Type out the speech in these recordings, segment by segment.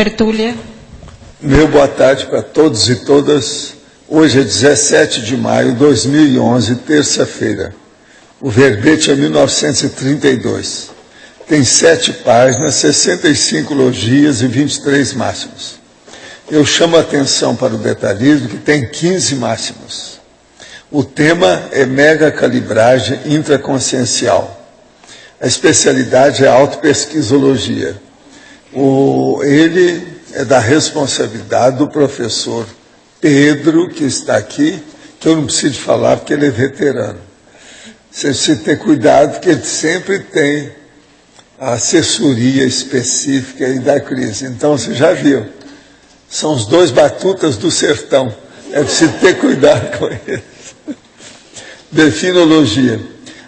tertúlia. Meu boa tarde para todos e todas. Hoje é 17 de maio de 2011, terça-feira. O verbete é 1932. Tem 7 páginas, 65 logias e 23 máximos. Eu chamo a atenção para o detalhismo, que tem 15 máximos. O tema é megacalibragem intraconsciencial. A especialidade é autopesquisologia. Ele é da responsabilidade do professor Pedro, que está aqui, que eu não preciso falar porque ele é veterano. Você precisa ter cuidado, porque ele sempre tem a assessoria específica aí da crise. Então, você já viu, são os 2 batutas do sertão. É preciso ter cuidado com eles. Definologia.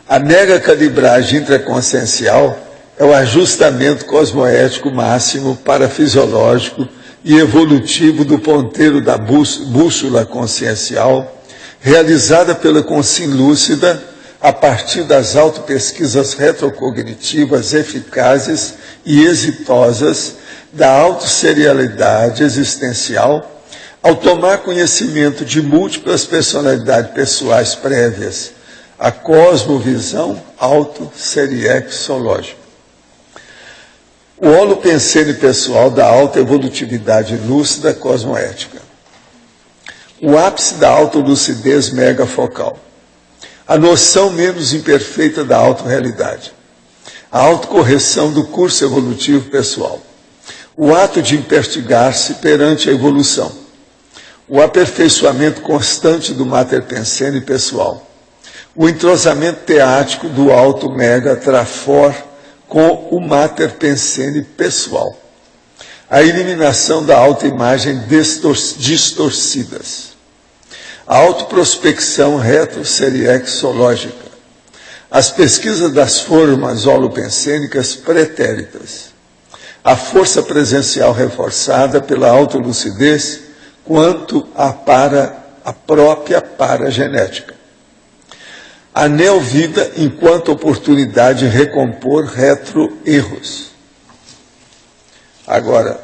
A megacalibragem intraconsciencial é o ajustamento cosmoético máximo parafisiológico e evolutivo do ponteiro da bússola consciencial, realizada pela consciência lúcida a partir das autopesquisas retrocognitivas eficazes e exitosas da autosserialidade existencial, ao tomar conhecimento de múltiplas personalidades pessoais prévias, a cosmovisão auto-seriexológica. O holopensene pessoal da autoevolutividade lúcida cosmoética. O ápice da autolucidez megafocal. A noção menos imperfeita da autorrealidade. A autocorreção do curso evolutivo pessoal. O ato de impertigar-se perante a evolução. O aperfeiçoamento constante do mater pensene pessoal. O entrosamento teático do alto mega trafor com o mater pensene pessoal. A eliminação da autoimagem distorcidas. A autoprospecção retroseriexológica. As pesquisas das formas holopensênicas pretéritas. A força presencial reforçada pela autolucidez quanto a própria paragenética. A neovida enquanto oportunidade de recompor retro-erros. Agora,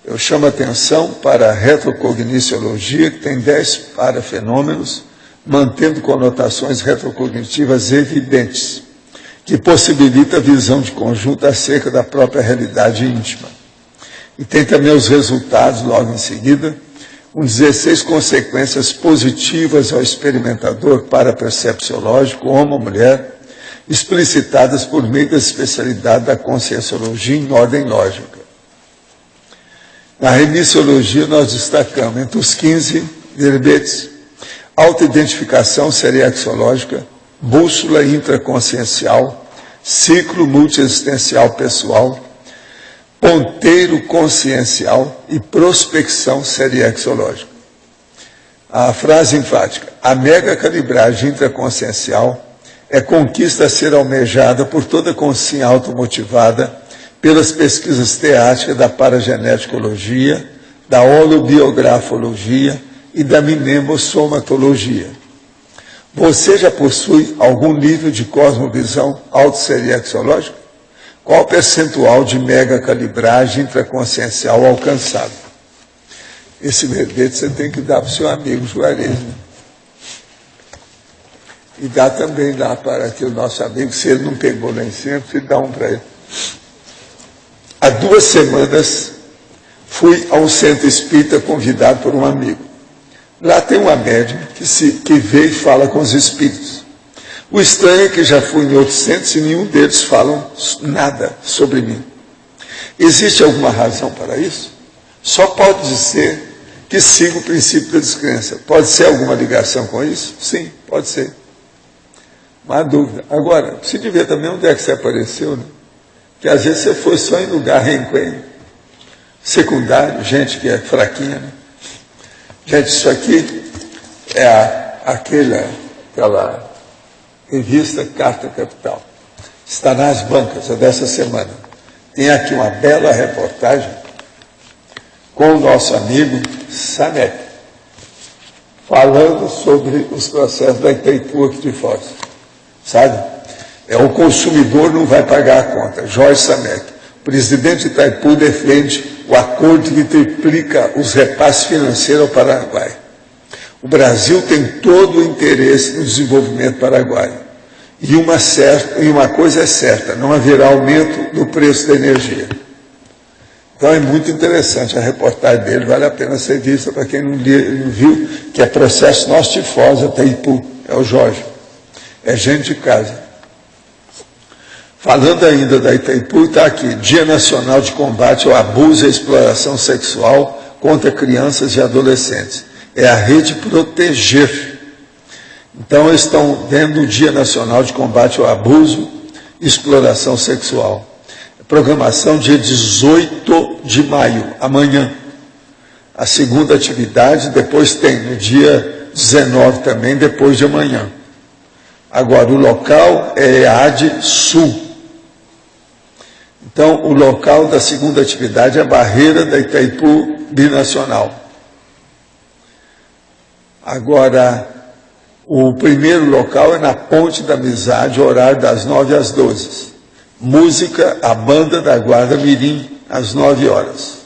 eu chamo a atenção para a retrocogniciologia, que tem 10 parafenômenos, mantendo conotações retrocognitivas evidentes, que possibilita a visão de conjunto acerca da própria realidade íntima. E tem também os resultados, logo em seguida, com 16 consequências positivas ao experimentador parapercepciológico, homem ou mulher, explicitadas por meio da especialidade da conscienciologia em ordem lógica. Na remissiologia, nós destacamos, entre os 15 verbetes, autoidentificação seriexológica, bússola intraconsciencial, ciclo multiexistencial pessoal, ponteiro consciencial e prospecção seriexológica. A frase enfática: a megacalibragem intraconsciencial é conquista a ser almejada por toda consciência automotivada pelas pesquisas teáticas da parageneticologia, da holobiografologia e da mnemossomatologia. Você já possui algum nível de cosmovisão autosseriexológica? Qual o percentual de megacalibragem intraconsciencial alcançado? Esse verbete você tem que dar para o seu amigo Juarez, né? E dá também lá para que o nosso amigo, se ele não pegou lá em cima, você dá um para ele. Há 2 semanas, fui a um centro espírita convidado por um amigo. Lá tem uma médium que vê e fala com os espíritos. O estranho é que já fui em outros centros e nenhum deles falam nada sobre mim. Existe alguma razão para isso? Só pode ser que siga o princípio da descrença. Pode ser alguma ligação com isso? Sim, pode ser. Não há dúvida. Agora, se de ver também onde é que você apareceu, né? Que às vezes você foi só em lugar renquenho, secundário, gente que é fraquinha, né? Gente, isso aqui é aquela revista Carta Capital. Está nas bancas, é dessa semana. Tem aqui uma bela reportagem com o nosso amigo Samek, falando sobre os processos da Itaipu aqui de Foz. Sabe? O consumidor não vai pagar a conta. Jorge Samek. presidente Itaipu defende o acordo que triplica os repasses financeiros ao Paraguai. O Brasil tem todo o interesse no desenvolvimento paraguaio. E uma coisa é certa, não haverá aumento do preço da energia. Então é muito interessante a reportagem dele, vale a pena ser vista para quem não viu, que é Processo Nosso Tifose, Itaipu, é o Jorge, é gente de casa. Falando ainda da Itaipu, está aqui, Dia Nacional de Combate ao Abuso e à Exploração Sexual contra Crianças e Adolescentes. É a Rede Proteger. Então, eles estão vendo o Dia Nacional de Combate ao Abuso e Exploração Sexual. Programação dia 18 de maio, amanhã. A segunda atividade, depois tem no dia 19 também, depois de amanhã. Agora, o local é EAD Sul. Então, o local da segunda atividade é a Barreira da Itaipu Binacional. Agora, o primeiro local é na Ponte da Amizade, horário das 9 às 12. Música, a Banda da Guarda Mirim, às 9 horas.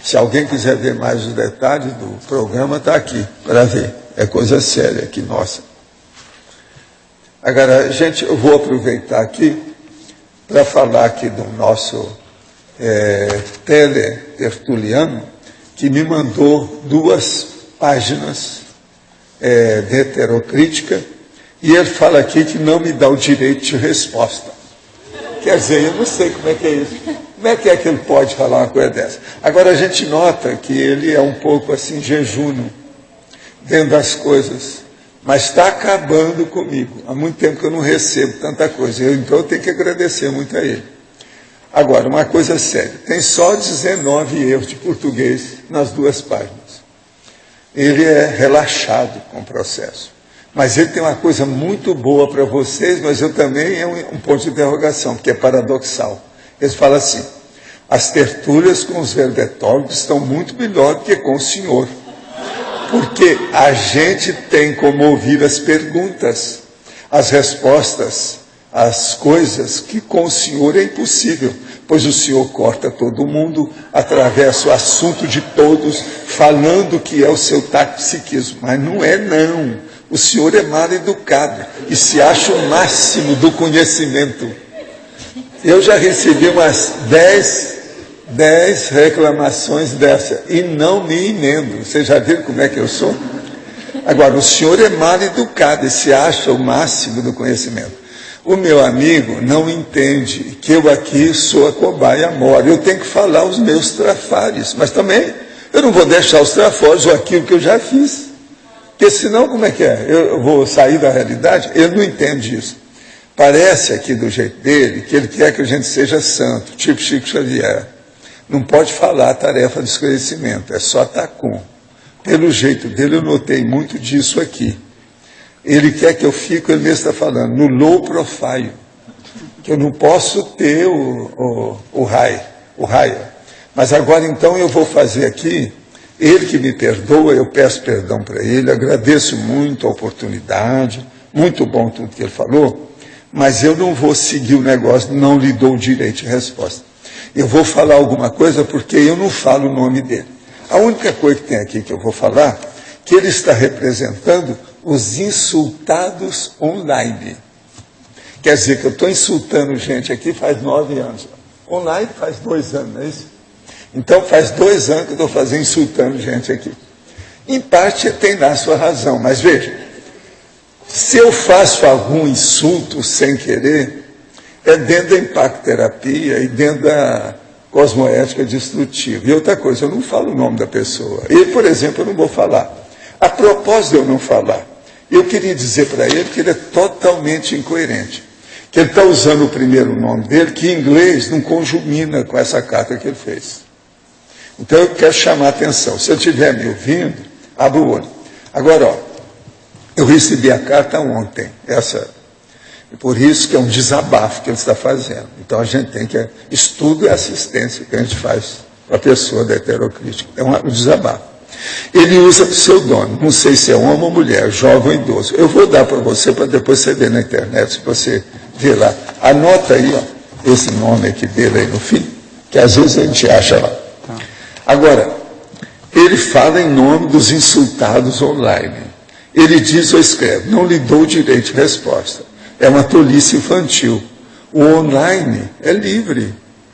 Se alguém quiser ver mais os detalhes do programa, está aqui para ver. É coisa séria aqui, nossa. Agora, gente, eu vou aproveitar aqui para falar aqui do nosso teletertuliano, que me mandou 2 páginas de heterocrítica, e ele fala aqui que não me dá o direito de resposta. Quer dizer, eu não sei como é que é isso. Como é que ele pode falar uma coisa dessa? Agora, a gente nota que ele é um pouco assim, jejuno, dentro das coisas, mas está acabando comigo. Há muito tempo que eu não recebo tanta coisa, então eu tenho que agradecer muito a ele. Agora, uma coisa séria, tem só 19 erros de português nas 2 páginas. Ele é relaxado com o processo. Mas ele tem uma coisa muito boa para vocês, mas eu também é um ponto de interrogação, porque é paradoxal. Ele fala assim, as tertúlias com os verbetólogos estão muito melhor do que com o senhor. Porque a gente tem como ouvir as perguntas, as respostas, as coisas que com o senhor é impossível, pois o senhor corta todo mundo, atravessa o assunto de todos, falando que é o seu taxismo. Mas não é, não. O senhor é mal educado e se acha o máximo do conhecimento. Eu já recebi umas 10 reclamações dessa e não me emendo. Vocês já viram como é que eu sou? Agora, o senhor é mal educado e se acha o máximo do conhecimento. O meu amigo não entende que eu aqui sou a cobaia mora. Eu tenho que falar os meus trafares, mas também eu não vou deixar os trafores ou aquilo que eu já fiz. Porque senão, como é que é? Eu vou sair da realidade? Ele não entende isso. Parece aqui do jeito dele que ele quer que a gente seja santo, tipo Chico Xavier. Não pode falar a tarefa do esclarecimento, é só tacum. Pelo jeito dele, eu notei muito disso aqui. Ele quer que eu fique, ele mesmo está falando, no low profile. Que eu não posso ter o high. Mas agora, então, eu vou fazer aqui. Ele que me perdoa, eu peço perdão para ele, agradeço muito a oportunidade, muito bom tudo que ele falou, mas eu não vou seguir o negócio, não lhe dou o direito de resposta. Eu vou falar alguma coisa porque eu não falo o nome dele. A única coisa que tem aqui que eu vou falar, que ele está representando os insultados online. Quer dizer que eu estou insultando gente aqui faz 9 anos. Online faz 2 anos, não é isso? Então, faz 2 anos que eu estou insultando gente aqui. Em parte, tem lá a sua razão, mas veja, se eu faço algum insulto sem querer, é dentro da impacto-terapia e dentro da cosmoética destrutiva. E outra coisa, eu não falo o nome da pessoa. Ele, por exemplo, eu não vou falar. A propósito de eu não falar, eu queria dizer para ele que ele é totalmente incoerente. Que ele está usando o primeiro nome dele, que em inglês não conjumina com essa carta que ele fez. Então eu quero chamar a atenção. Se eu estiver me ouvindo, abra o olho. Agora, ó, eu recebi a carta ontem, por isso que é um desabafo que ele está fazendo. Então a gente tem que... Estudo e assistência que a gente faz para a pessoa da heterocrítica. É um desabafo. Ele usa pseudônimo, não sei se é homem ou mulher, jovem ou idoso. Eu vou dar para você depois você ver na internet, se você ver lá. Anota aí, ó. esse nome aqui dele aí no fim, que às vezes a gente acha lá. Agora, ele fala em nome dos insultados online. Ele diz ou escreve: não lhe dou direito de resposta. É uma tolice infantil. O online é livre.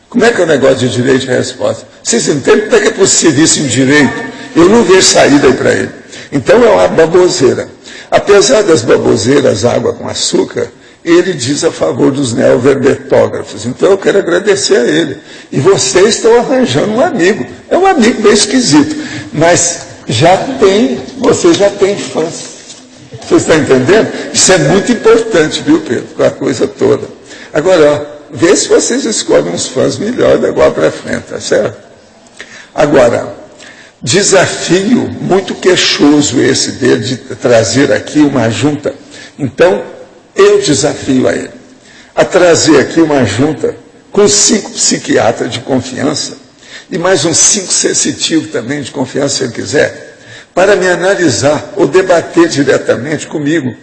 Como é que é o negócio de direito de resposta? Vocês entendem como é que é possível isso em direito? Eu não vejo saída aí para ele. Então é uma baboseira. Apesar das baboseiras, água com açúcar, ele diz a favor dos neoverbetógrafos. Então eu quero agradecer a ele. E vocês estão arranjando um amigo. É um amigo meio esquisito, mas vocês já têm fãs. Vocês estão entendendo? Isso é muito importante, viu, Pedro? Com a coisa toda. Agora, ó, vê se vocês escolhem uns fãs melhores da agora para frente, tá certo? Agora, desafio muito queixoso esse dele de trazer aqui uma junta. Então, eu desafio a ele a trazer aqui uma junta com 5 psiquiatras de confiança e mais uns 5 sensitivos também de confiança, se ele quiser, para me analisar ou debater diretamente comigo.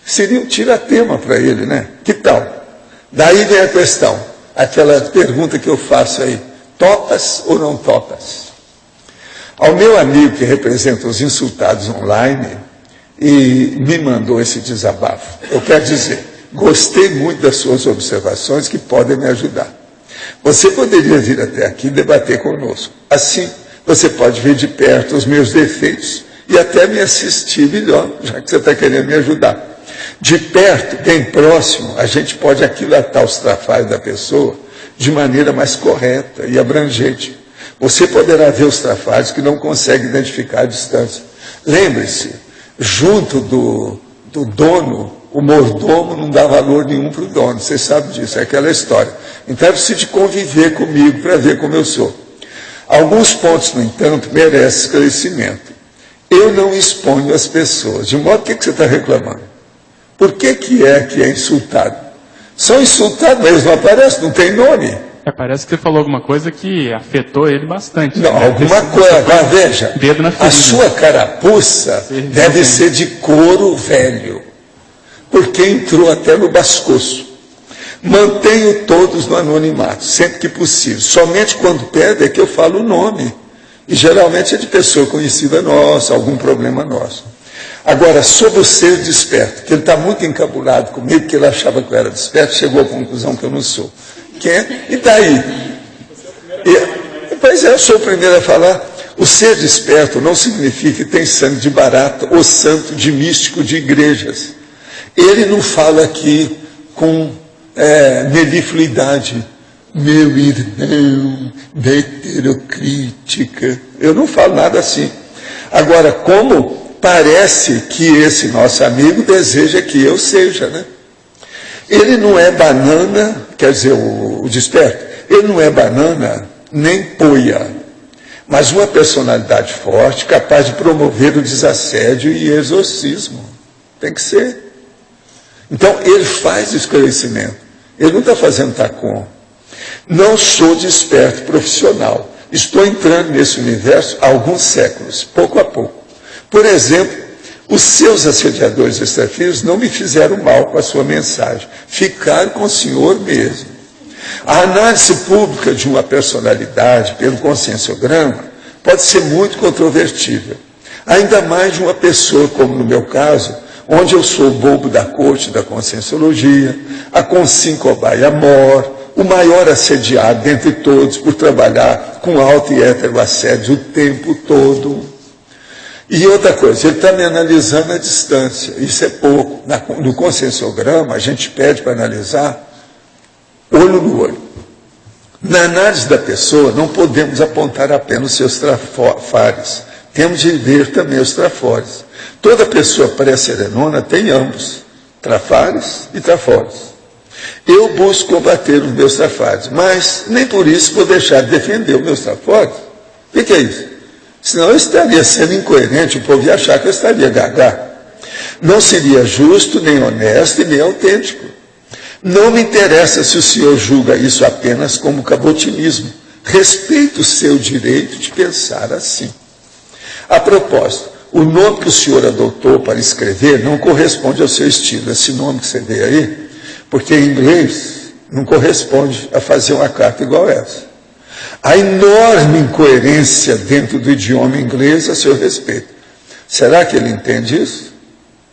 Seria um tiratema para ele, né? Que tal? Daí vem a questão, aquela pergunta que eu faço aí: topas ou não topas? Ao meu amigo que representa os insultados online e me mandou esse desabafo, eu quero dizer, gostei muito das suas observações que podem me ajudar. Você poderia vir até aqui debater conosco. Assim, você pode ver de perto os meus defeitos e até me assistir melhor, já que você está querendo me ajudar. De perto, bem próximo, a gente pode aquilatar os trafalhos da pessoa de maneira mais correta e abrangente. Você poderá ver os trafalhos que não consegue identificar à distância. Lembre-se, junto do dono, o mordomo não dá valor nenhum para o dono. Você sabe disso, é aquela história. Então é preciso conviver comigo para ver como eu sou. Alguns pontos, no entanto, merecem esclarecimento. Eu não exponho as pessoas. De modo que você está reclamando? Por que é insultado? São insultados, mas eles não aparecem, não tem nome. Parece que você falou alguma coisa que afetou ele bastante. Não, né? alguma coisa. Agora veja, dedo na ferida. A sua carapuça deve ser de couro velho, porque entrou até no pescoço. Mantenho todos no anonimato, sempre que possível. Somente quando pede é que eu falo o nome. E geralmente é de pessoa conhecida nossa, algum problema nosso. Agora, sobre o ser desperto, que ele está muito encabulado comigo, porque ele achava que eu era desperto, chegou à conclusão que eu não sou. E daí? Pois é, eu sou o primeiro a falar. O ser desperto não significa que tem sangue de barata ou santo de místico de igrejas. Ele não fala aqui com melifluidade. Meu irmão da heterocrítica. Eu não falo nada assim. Agora, como parece que esse nosso amigo deseja que eu seja, né? Ele não é banana, quer dizer, o desperto, ele não é banana nem poia, mas uma personalidade forte, capaz de promover o desassédio e exorcismo. Tem que ser. Então, ele faz esclarecimento. Ele não está fazendo tacom. Não sou desperto profissional. Estou entrando nesse universo há alguns séculos, pouco a pouco. Por exemplo, os seus assediadores extrafísicos não me fizeram mal com a sua mensagem. Ficaram com o senhor mesmo. A análise pública de uma personalidade pelo conscienciograma pode ser muito controvertível. Ainda mais de uma pessoa, como no meu caso, onde eu sou o bobo da corte da conscienciologia, a consíncobaia mor, o maior assediado dentre todos por trabalhar com auto e heteroassédio o tempo todo. E outra coisa, ele está me analisando à distância, isso é pouco. No conscienciograma, a gente pede para analisar olho no olho. Na análise da pessoa, não podemos apontar apenas os seus trafares, temos de ver também os trafores. Toda pessoa pré-serenona tem ambos, trafares e trafores. Eu busco combater os meus trafares, mas nem por isso vou deixar de defender os meus trafores. O que é isso? Senão eu estaria sendo incoerente, o povo ia achar que eu estaria gaga. Não seria justo, nem honesto e nem autêntico. Não me interessa se o senhor julga isso apenas como cabotinismo. Respeito o seu direito de pensar assim. A propósito, o nome que o senhor adotou para escrever não corresponde ao seu estilo. Esse nome que você vê aí, porque em inglês Não corresponde a fazer uma carta igual essa. A enorme incoerência dentro do idioma inglês a seu respeito. Será que ele entende isso?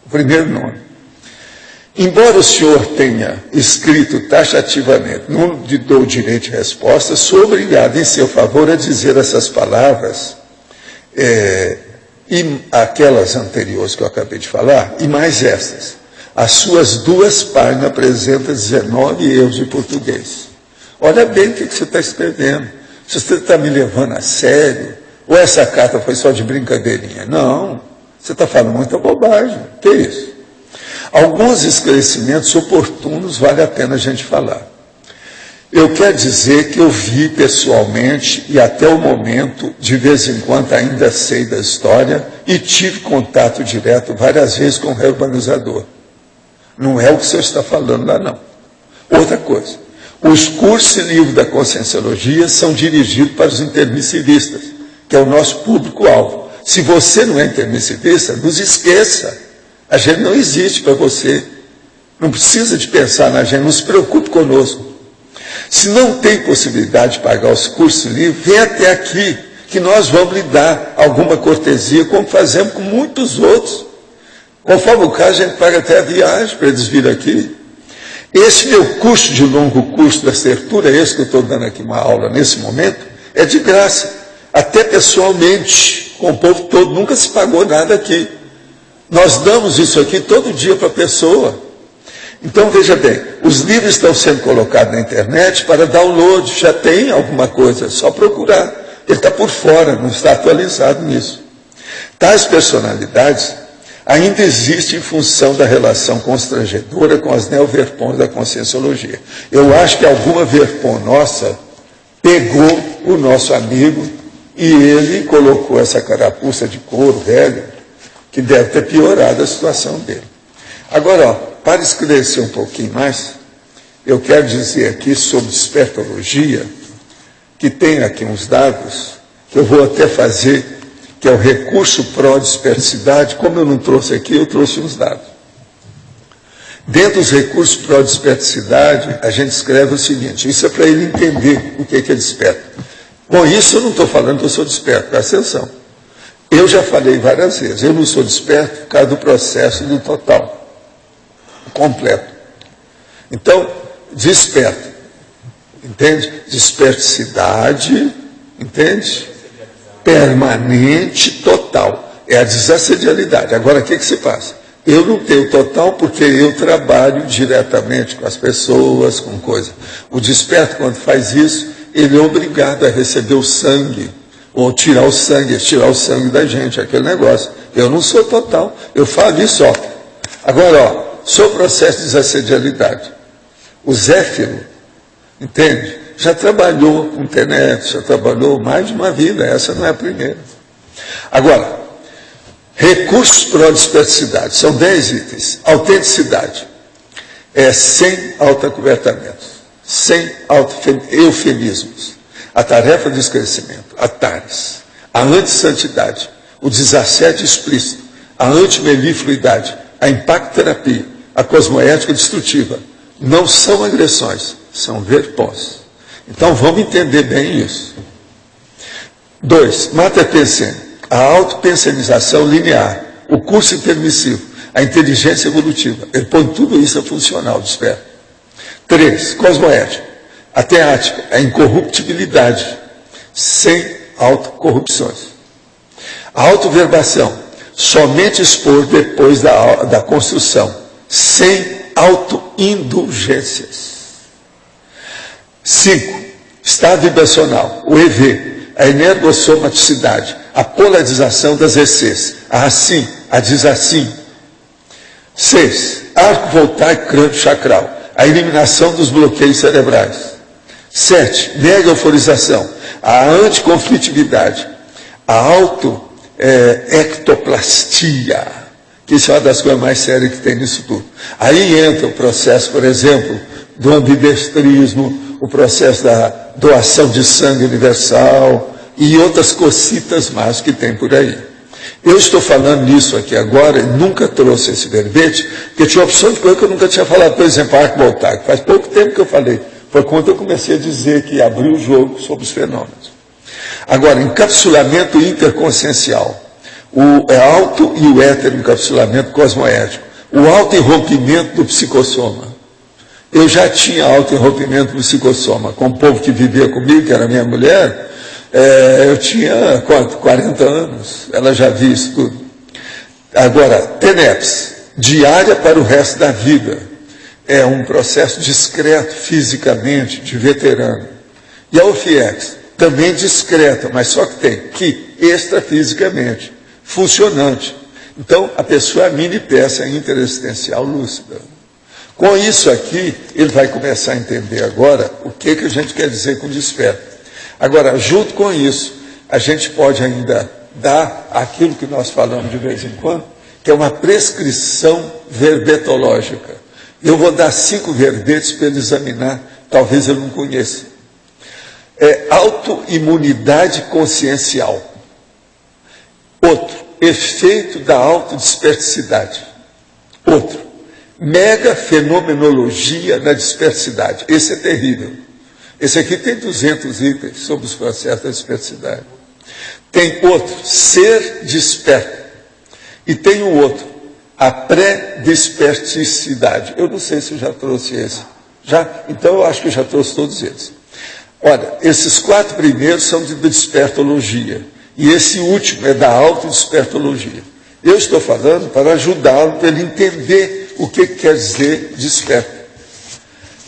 O primeiro nome. Embora o senhor tenha escrito taxativamente, não lhe dou direito de resposta, sou obrigado em seu favor a dizer essas palavras, e aquelas anteriores que eu acabei de falar, e mais estas. As suas 2 páginas apresentam 19 erros de português. Olha bem o que você está escrevendo. Se você está me levando a sério, ou essa carta foi só de brincadeirinha. Não, você está falando muita bobagem. O que é isso? Alguns esclarecimentos oportunos vale a pena a gente falar. Eu quero dizer que eu vi pessoalmente, e até o momento, de vez em quando ainda sei da história, e tive contato direto várias vezes com o reurbanizador. Não é o que o senhor está falando lá, não. Outra coisa, os cursos e livros da Conscienciologia são dirigidos para os intermissivistas, que é o nosso público-alvo. Se você não é intermissivista, nos esqueça. A gente não existe para você. Não precisa de pensar na gente, não se preocupe conosco. Se não tem possibilidade de pagar os cursos e livros, vem até aqui, que nós vamos lhe dar alguma cortesia, como fazemos com muitos outros. Conforme o caso, a gente paga até a viagem para eles virem aqui. Esse meu curso de longo curso da Certura, esse que eu estou dando aqui uma aula nesse momento, é de graça. Até pessoalmente, com o povo todo, nunca se pagou nada aqui. Nós damos isso aqui todo dia para a pessoa. Então, veja bem, os livros estão sendo colocados na internet para download, já tem alguma coisa, é só procurar. Ele está por fora, não está atualizado nisso. Tais personalidades ainda existem em função da relação constrangedora com as neo-verpons da Conscienciologia. Eu acho que alguma verpon nossa pegou o nosso amigo e ele colocou essa carapuça de couro velho, que deve ter piorado a situação dele. Agora, para esclarecer um pouquinho mais, eu quero dizer aqui sobre despertologia, que tem aqui uns dados, que eu vou até fazer, que é o recurso pró-dispersidade. Como eu não trouxe aqui, eu trouxe uns dados. Dentro dos recursos pró-dispersidade, a gente escreve o seguinte, isso é para ele entender o que é desperto. Com isso, eu não estou falando que eu sou desperto, presta atenção. Eu já falei várias vezes, eu não sou desperto por causa do processo do total, completo. Então, desperto, entende? Desperticidade, entende? Permanente, total. É a desassedialidade. Agora, o que se passa? Eu não tenho total porque eu trabalho diretamente com as pessoas, com coisa. O desperto, quando faz isso, ele é obrigado a receber o sangue, ou tirar o sangue da gente, aquele negócio. Eu não sou total, eu falo isso, ó. Agora, sobre o processo de desassedialidade. O Zéfiro, entende? Já trabalhou com internet, já trabalhou mais de uma vida, essa não é a primeira. Agora, recursos para a dispersidade, são 10 itens. Autenticidade, sem autoacobertamento, sem eufemismos. A tarefa do esclarecimento, a TARES, a antissantidade, o desassédio explícito, a antimelifluidade, a impacto-terapia, a cosmoética destrutiva, não são agressões, são verpós. Então vamos entender bem isso. 2. Mater-pensene, a autopensenização linear, o curso intermissivo, a inteligência evolutiva. Ele põe tudo isso a funcionar, o desperto. 3. Cosmoética. A teática, a incorruptibilidade, sem autocorrupções. A autoverbação, somente expor depois da construção, sem autoindulgências. 5. Estado vibracional, o EV, a energossomaticidade, a polarização das ECs, a assim, a desassim. 6. Arco voltaico crânio chacral, a eliminação dos bloqueios cerebrais. 7. Nega-euforização, a anticonflitividade, a auto-ectoplastia, que isso é uma das coisas mais sérias que tem nisso tudo. Aí entra o processo, por exemplo, do ambidestrismo, o processo da doação de sangue universal e outras cocitas mais que tem por aí. Eu estou falando nisso aqui agora, e nunca trouxe esse verbete, porque tinha opção de coisa que eu nunca tinha falado. Por exemplo, arco voltaico. Faz pouco tempo que eu falei. Foi quando eu comecei a dizer que abriu o jogo sobre os fenômenos. Agora, encapsulamento interconsciencial. O auto e o heteroencapsulamento cosmoético. O auto-irrompimento do psicossoma. Eu já tinha auto-irrompimento do psicossoma. Com o povo que vivia comigo, que era minha mulher, eu tinha 40 anos. Ela já via isso tudo. Agora, TENEPS, diária para o resto da vida. É um processo discreto fisicamente, de veterano. E a OFIEX, também discreta, mas só que tem que extrafisicamente, funcionante. Então, a pessoa é a mini peça interessencial lúcida. Com isso aqui, ele vai começar a entender agora o que a gente quer dizer com desperto. Agora, junto com isso, a gente pode ainda dar aquilo que nós falamos de vez em quando, que é uma prescrição verbetológica. Eu vou dar 5 verbetes para ele examinar, talvez ele não conheça. Autoimunidade consciencial. Outro, efeito da autodispersidade. Outro, mega fenomenologia da dispersidade. Esse é terrível. Esse aqui tem 200 itens sobre os processos da dispersidade. Tem outro, ser desperto. E tem um outro, a pré-desperticidade. Eu não sei se eu já trouxe esse. Já? Então eu acho que eu já trouxe todos eles. Olha, esses 4 primeiros são de despertologia. E esse último é da autodespertologia. Eu estou falando para ajudá-lo, para ele entender o que quer dizer desperto.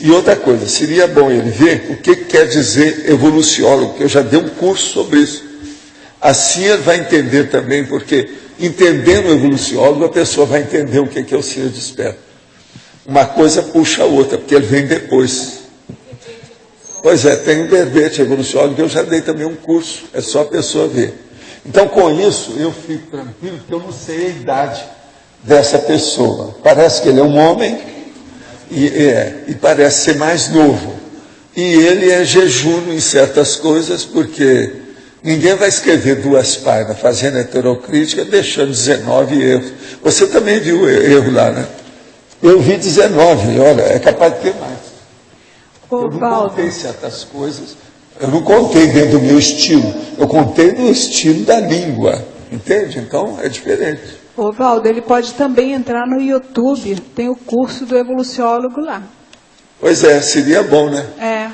E outra coisa, seria bom ele ver o que quer dizer evoluciólogo, que eu já dei um curso sobre isso. Assim ele vai entender também, porque entendendo o evoluciólogo, a pessoa vai entender o que é o ser desperto. Uma coisa puxa a outra, porque ele vem depois. Pois é, tem um verbete evoluciólogo que eu já dei também um curso, é só a pessoa ver. Então, com isso, eu fico tranquilo, porque eu não sei a idade dessa pessoa. Parece que ele é um homem e parece ser mais novo. E ele é jejuno em certas coisas, porque ninguém vai escrever 2 páginas fazendo heterocrítica, deixando 19 erros. Você também viu erro lá, né? Eu vi 19, olha, é capaz de ter mais. Eu não contei certas coisas, eu não contei dentro do meu estilo, eu contei no estilo da língua, entende? Então, é diferente. Ô, Valdo, ele pode também entrar no YouTube, tem o curso do evoluciólogo lá. Pois é, seria bom, né? É.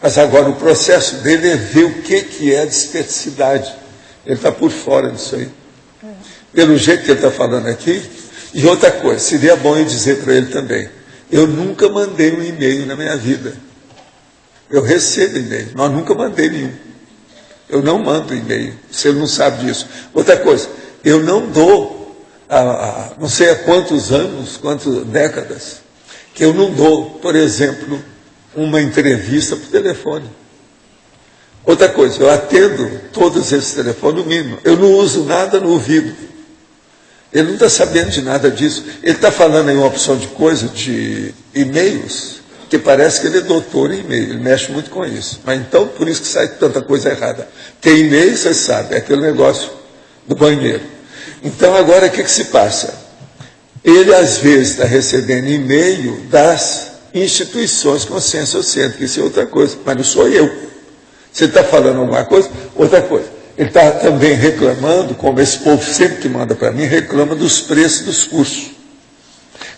Mas agora o processo dele é ver o que é a dispersidade. Ele está por fora disso aí. Pelo jeito que ele está falando aqui. E outra coisa, seria bom eu dizer para ele também, eu nunca mandei um e-mail na minha vida. Eu recebo e-mail, mas nunca mandei nenhum. Eu não mando e-mail, você não sabe disso. Outra coisa, eu não dou, não sei há quantos anos, quantas décadas, que eu não dou, por exemplo, uma entrevista por telefone. Outra coisa, eu atendo todos esses telefones no mínimo. Eu não uso nada no ouvido. Ele não está sabendo de nada disso. Ele está falando aí uma opção de coisa, de e-mails, que parece que ele é doutor em e-mail, ele mexe muito com isso. Mas então, por isso que sai tanta coisa errada. Porque e-mail, você sabe, é aquele negócio do banheiro. Então, agora, o que se passa? Ele, às vezes, está recebendo e-mail das instituições conscienciocêntricas, isso é outra coisa, mas não sou eu. Você está falando alguma coisa? Outra coisa. Ele está também reclamando, como esse povo sempre que manda para mim, reclama dos preços dos cursos.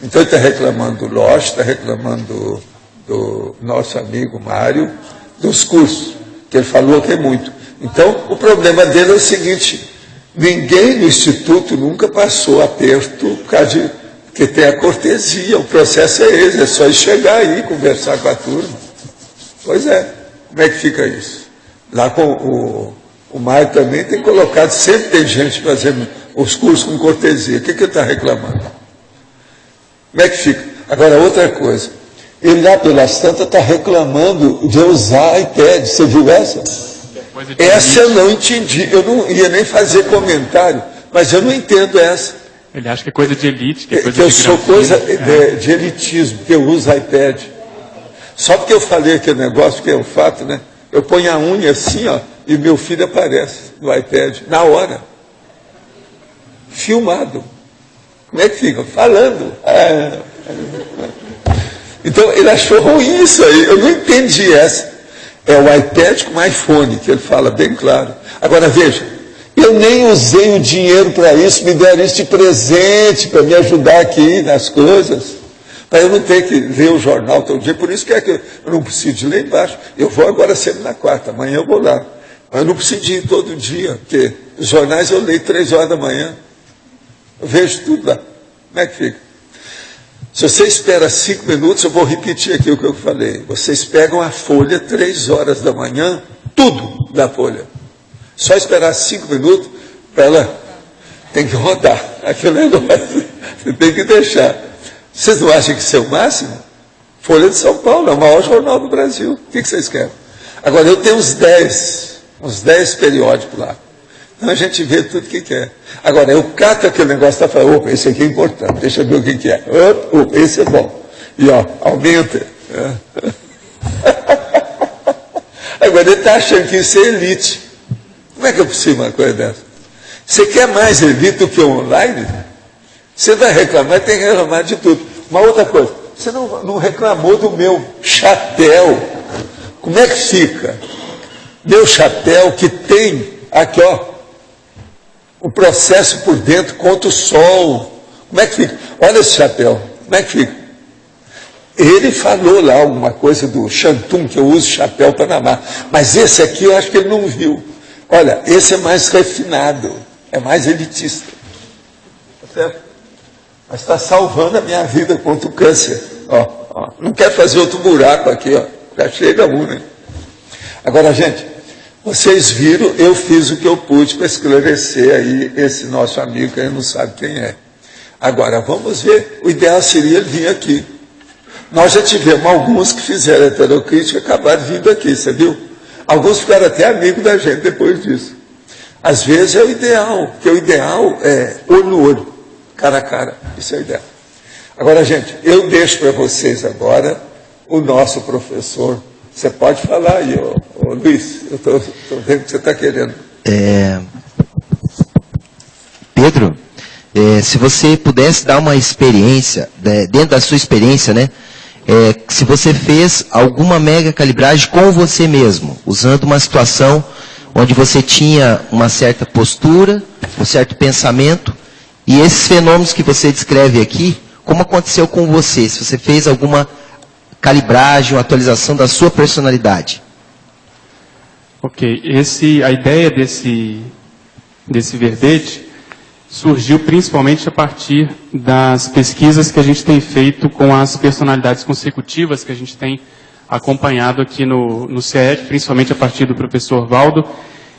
Então, ele está reclamando do Loche, está reclamando do nosso amigo Mário, dos cursos, que ele falou que é muito. Então, o problema dele é o seguinte, ninguém no Instituto nunca passou aperto por causa de... Porque tem a cortesia, o processo é esse, é só chegar aí, conversar com a turma. Pois é, como é que fica isso? Lá com o Mário também tem colocado, sempre tem gente fazendo os cursos com cortesia. O que ele está reclamando? Como é que fica? Agora, outra coisa, ele lá pelas tantas está reclamando de usar iPad, você viu essa? Essa eu não entendi, eu não ia nem fazer comentário, mas eu não entendo essa. Ele acha que é coisa de elite, que é coisa que eu de sou coisa de elitismo, que eu uso iPad. Só porque eu falei aquele negócio, que é o fato, né? Eu ponho a unha assim, ó, e meu filho aparece no iPad, na hora. filmado. Como é que fica? Falando. Então, ele achou ruim isso aí. Eu não entendi essa. É o iPad com o iPhone, que ele fala bem claro. Agora, veja, eu nem usei o dinheiro para isso, me deram isso de presente, para me ajudar aqui nas coisas, para eu não ter que ler o jornal todo dia. Por isso que eu não preciso de ler embaixo. Eu vou agora sempre na quarta, amanhã eu vou lá. Mas eu não preciso de ir todo dia, porque os jornais eu leio 3 horas da manhã. Eu vejo tudo lá. Como é que fica? Se você espera 5 minutos, eu vou repetir aqui o que eu falei. Vocês pegam a folha 3 horas da manhã, tudo da folha. Só esperar 5 minutos, ela tem que rodar. Aquele negócio, você tem que deixar. Vocês não acham que isso é o máximo? Folha de São Paulo, é o maior jornal do Brasil. O que vocês querem? Agora, eu tenho uns 10 periódicos lá. Então a gente vê tudo o que quer. Agora, eu cato aquele negócio e falo, opa, esse aqui é importante, deixa eu ver o que é. Opa, esse é bom. E ó, aumenta. Agora, ele está achando que isso é elite. Como é que é possível uma coisa dessa? Você quer mais elite do que o online? Você vai reclamar, tem que reclamar de tudo. Uma outra coisa, você não reclamou do meu chapéu. Como é que fica? Meu chapéu que tem aqui, ó, o processo por dentro contra o sol. Como é que fica? Olha esse chapéu. Como é que fica? Ele falou lá alguma coisa do Xantum, que eu uso chapéu Panamá. Mas esse aqui eu acho que ele não viu. Olha, esse é mais refinado, é mais elitista. Tá certo? Mas está salvando a minha vida contra o câncer. Ó, não quero fazer outro buraco aqui, ó. Já chega um, né? Agora, gente, vocês viram, eu fiz o que eu pude para esclarecer aí esse nosso amigo que a gente não sabe quem é. Agora, vamos ver, o ideal seria ele vir aqui. Nós já tivemos alguns que fizeram heterocrítica e acabaram vindo aqui, você viu? Alguns ficaram até amigos da gente depois disso. Às vezes é o ideal, porque o ideal é olho no olho, cara a cara, isso é o ideal. Agora, gente, eu deixo para vocês agora o nosso professor. Você pode falar aí, ô Luiz, eu estou vendo o que você está querendo. Pedro, se você pudesse dar uma experiência, dentro da sua experiência, né? Se você fez alguma mega calibragem com você mesmo, usando uma situação onde você tinha uma certa postura, um certo pensamento, e esses fenômenos que você descreve aqui, como aconteceu com você? Se você fez alguma calibragem ou atualização da sua personalidade. Ok, a ideia desse verbete surgiu principalmente a partir das pesquisas que a gente tem feito com as personalidades consecutivas que a gente tem acompanhado aqui no CEEC, principalmente a partir do professor Valdo.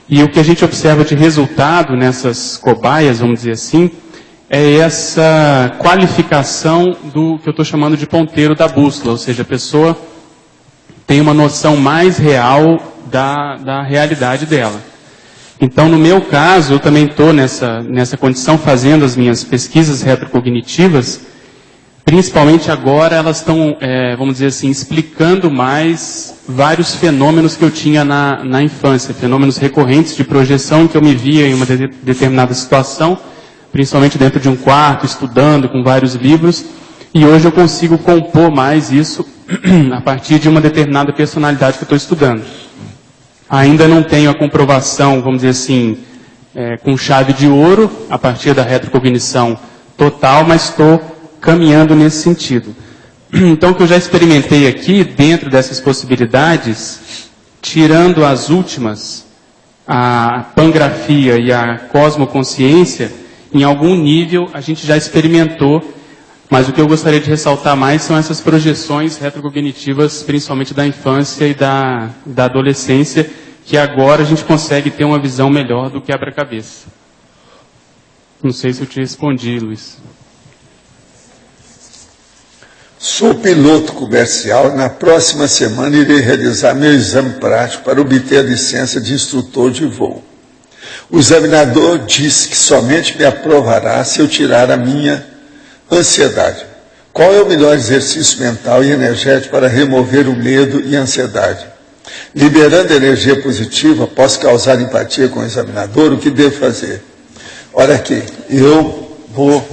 E o que a gente observa de resultado nessas cobaias, vamos dizer assim, é essa qualificação do que eu estou chamando de ponteiro da bússola, ou seja, a pessoa tem uma noção mais real da realidade dela. Então, no meu caso, eu também estou nessa condição, fazendo as minhas pesquisas retrocognitivas, principalmente agora elas estão, vamos dizer assim, explicando mais vários fenômenos que eu tinha na infância, fenômenos recorrentes de projeção em que eu me via em uma determinada situação, principalmente dentro de um quarto, estudando com vários livros, e hoje eu consigo compor mais isso a partir de uma determinada personalidade que eu estou estudando. Ainda não tenho a comprovação, vamos dizer assim, com chave de ouro, a partir da retrocognição total, mas estou caminhando nesse sentido. Então, o que eu já experimentei aqui, dentro dessas possibilidades, tirando as últimas, a pangrafia e a cosmoconsciência, em algum nível a gente já experimentou, mas o que eu gostaria de ressaltar mais são essas projeções retrocognitivas, principalmente da infância e da adolescência, que agora a gente consegue ter uma visão melhor do quebra-cabeça. Não sei se eu te respondi, Luiz. Sou piloto comercial e na próxima semana irei realizar meu exame prático para obter a licença de instrutor de voo. O examinador disse que somente me aprovará se eu tirar a minha ansiedade. Qual é o melhor exercício mental e energético para remover o medo e a ansiedade? Liberando energia positiva, posso causar empatia com o examinador? O que devo fazer? Olha aqui, eu vou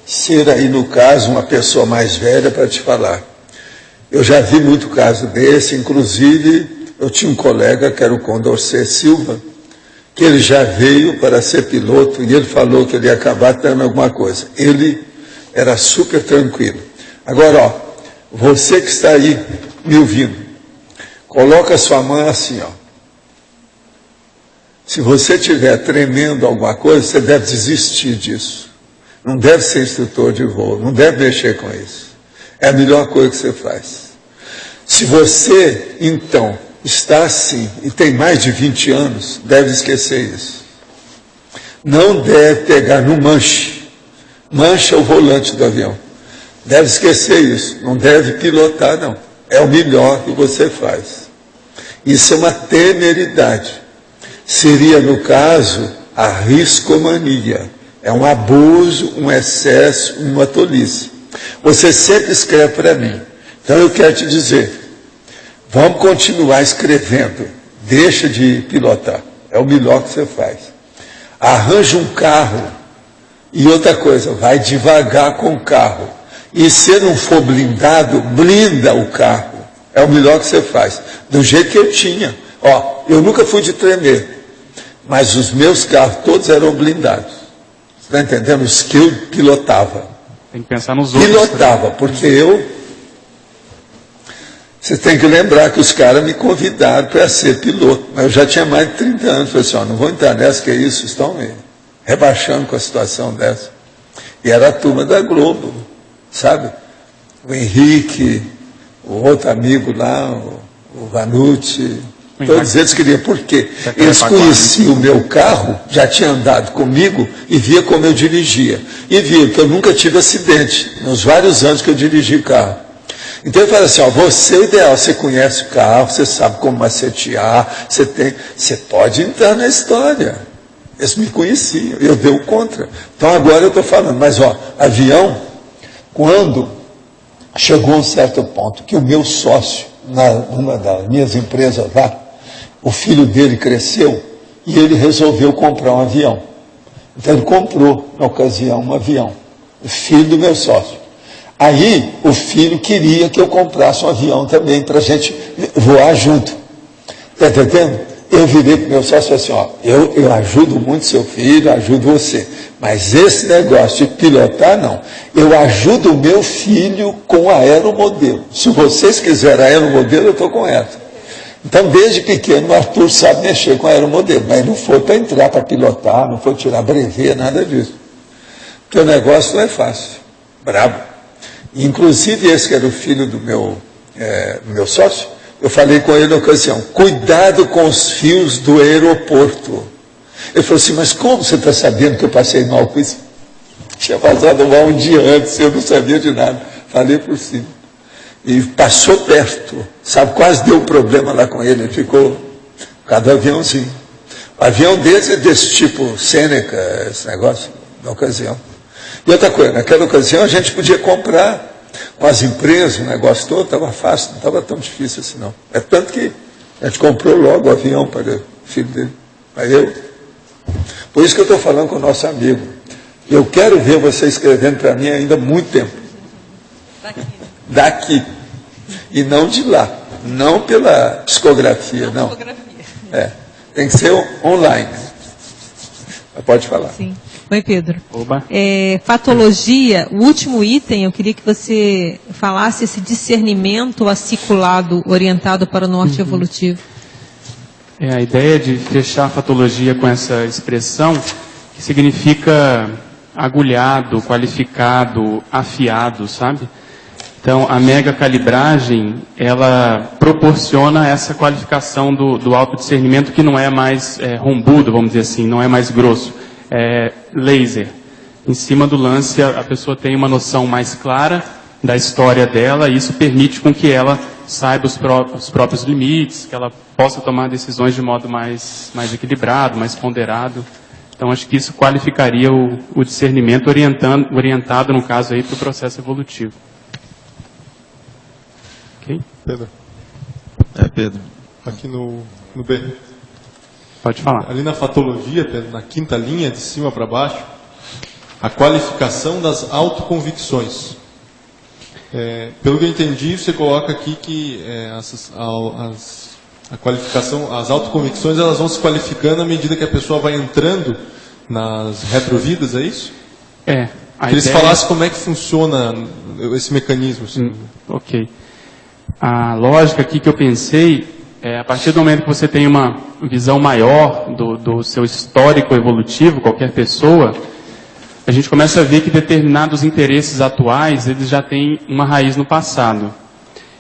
ser aí, no caso, uma pessoa mais velha para te falar. Eu já vi muito caso desse, inclusive eu tinha um colega que era o Condorcet Silva, que ele já veio para ser piloto e ele falou que ele ia acabar dando alguma coisa. Ele era super tranquilo. Agora, ó, você que está aí me ouvindo, coloca a sua mão assim, ó. Se você estiver tremendo alguma coisa, você deve desistir disso. Não deve ser instrutor de voo, não deve mexer com isso. É a melhor coisa que você faz. Se você, então, está assim e tem mais de 20 anos, deve esquecer isso. Não deve pegar no manche. Mancha o volante do avião. Deve esquecer isso. Não deve pilotar, não. É o melhor que você faz. Isso é uma temeridade. Seria, no caso, a riscomania. É um abuso, um excesso, uma tolice. Você sempre escreve para mim. Então eu quero te dizer, vamos continuar escrevendo. Deixa de pilotar. É o melhor que você faz. Arranja um carro. E outra coisa, vai devagar com o carro. E se não for blindado, blinda o carro. É o melhor que você faz. Do jeito que eu tinha. Ó, eu nunca fui de tremer. Mas os meus carros todos eram blindados. Você está entendendo? Os que eu pilotava. Tem que pensar nos outros. Pilotava, porque eu... Você tem que lembrar que os caras me convidaram para ser piloto. Mas eu já tinha mais de 30 anos. Falei assim, ó, não vou entrar nessa, que é isso, estão me rebaixando com a situação dessa. E era a turma da Globo, sabe? O Henrique, o outro amigo lá, o Vanucci... Todos eles queriam, por quê? Eles conheciam o meu carro, já tinham andado comigo e via como eu dirigia. E via que eu nunca tive acidente, nos vários anos que eu dirigi carro. Então ele fala assim, ó, você é o ideal, você conhece o carro, você sabe como macetear, você pode entrar na história. Eles me conheciam, eu dei o contra. Então agora eu estou falando, mas ó, avião, quando chegou a um certo ponto que o meu sócio, numa das minhas empresas lá, o filho dele cresceu e ele resolveu comprar um avião. Então ele comprou, na ocasião, um avião. O filho do meu sócio. Aí o filho queria que eu comprasse um avião também para a gente voar junto. Está entendendo? Eu virei para o meu sócio e falei assim, ó, eu ajudo muito seu filho, ajudo você. Mas esse negócio de pilotar, não. Eu ajudo o meu filho com aeromodelo. Se vocês quiserem aeromodelo, eu estou com essa. Então, desde pequeno, o Arthur sabe mexer com aeromodelo. Mas não foi para entrar, para pilotar, não foi tirar brevet, nada disso. Porque o negócio não é fácil. Brabo. Inclusive, esse que era o filho do meu sócio, eu falei com ele na ocasião, cuidado com os fios do aeroporto. Ele falou assim, mas como você está sabendo que eu passei mal com isso? Tinha passado mal um dia antes, eu não sabia de nada. Falei por cima. E passou perto, sabe, quase deu um problema lá com ele. Ele ficou por causa do aviãozinho. O avião deles é desse tipo, Seneca, esse negócio, na ocasião. E outra coisa, naquela ocasião a gente podia comprar com as empresas, o negócio todo, estava fácil, não estava tão difícil assim não. É tanto que a gente comprou logo o avião para o filho dele, para eu. Por isso que eu estou falando com o nosso amigo. Eu quero ver você escrevendo para mim ainda há muito tempo. Daqui. E não de lá. Não pela psicografia, não. É. Tem que ser online. Mas pode falar. Sim. Oi, Pedro. Oba. Fatologia, o último item, eu queria que você falasse esse discernimento aciculado orientado para o norte evolutivo. A ideia de fechar a fatologia com essa expressão, que significa agulhado, qualificado, afiado, sabe? Então, a mega calibragem, ela proporciona essa qualificação do autodiscernimento que não é mais rombudo, vamos dizer assim, não é mais grosso. É laser. Em cima do lance, a pessoa tem uma noção mais clara da história dela e isso permite com que ela saiba os próprios limites, que ela possa tomar decisões de modo mais equilibrado, mais ponderado. Então, acho que isso qualificaria o discernimento orientado, no caso, aí, para o processo evolutivo. Ok? Pedro. Pedro. Aqui no B. Pode falar. Ali na fatologia, Pedro, na quinta linha, de cima para baixo, a qualificação das autoconvicções. Pelo que eu entendi, você coloca aqui que a qualificação, as autoconvicções, elas vão se qualificando à medida que a pessoa vai entrando nas retrovidas, é isso? É. Queria que você falasse como é que funciona esse mecanismo. Assim. Ok. A lógica aqui que eu pensei é, a partir do momento que você tem uma visão maior do seu histórico evolutivo, qualquer pessoa, a gente começa a ver que determinados interesses atuais, eles já têm uma raiz no passado.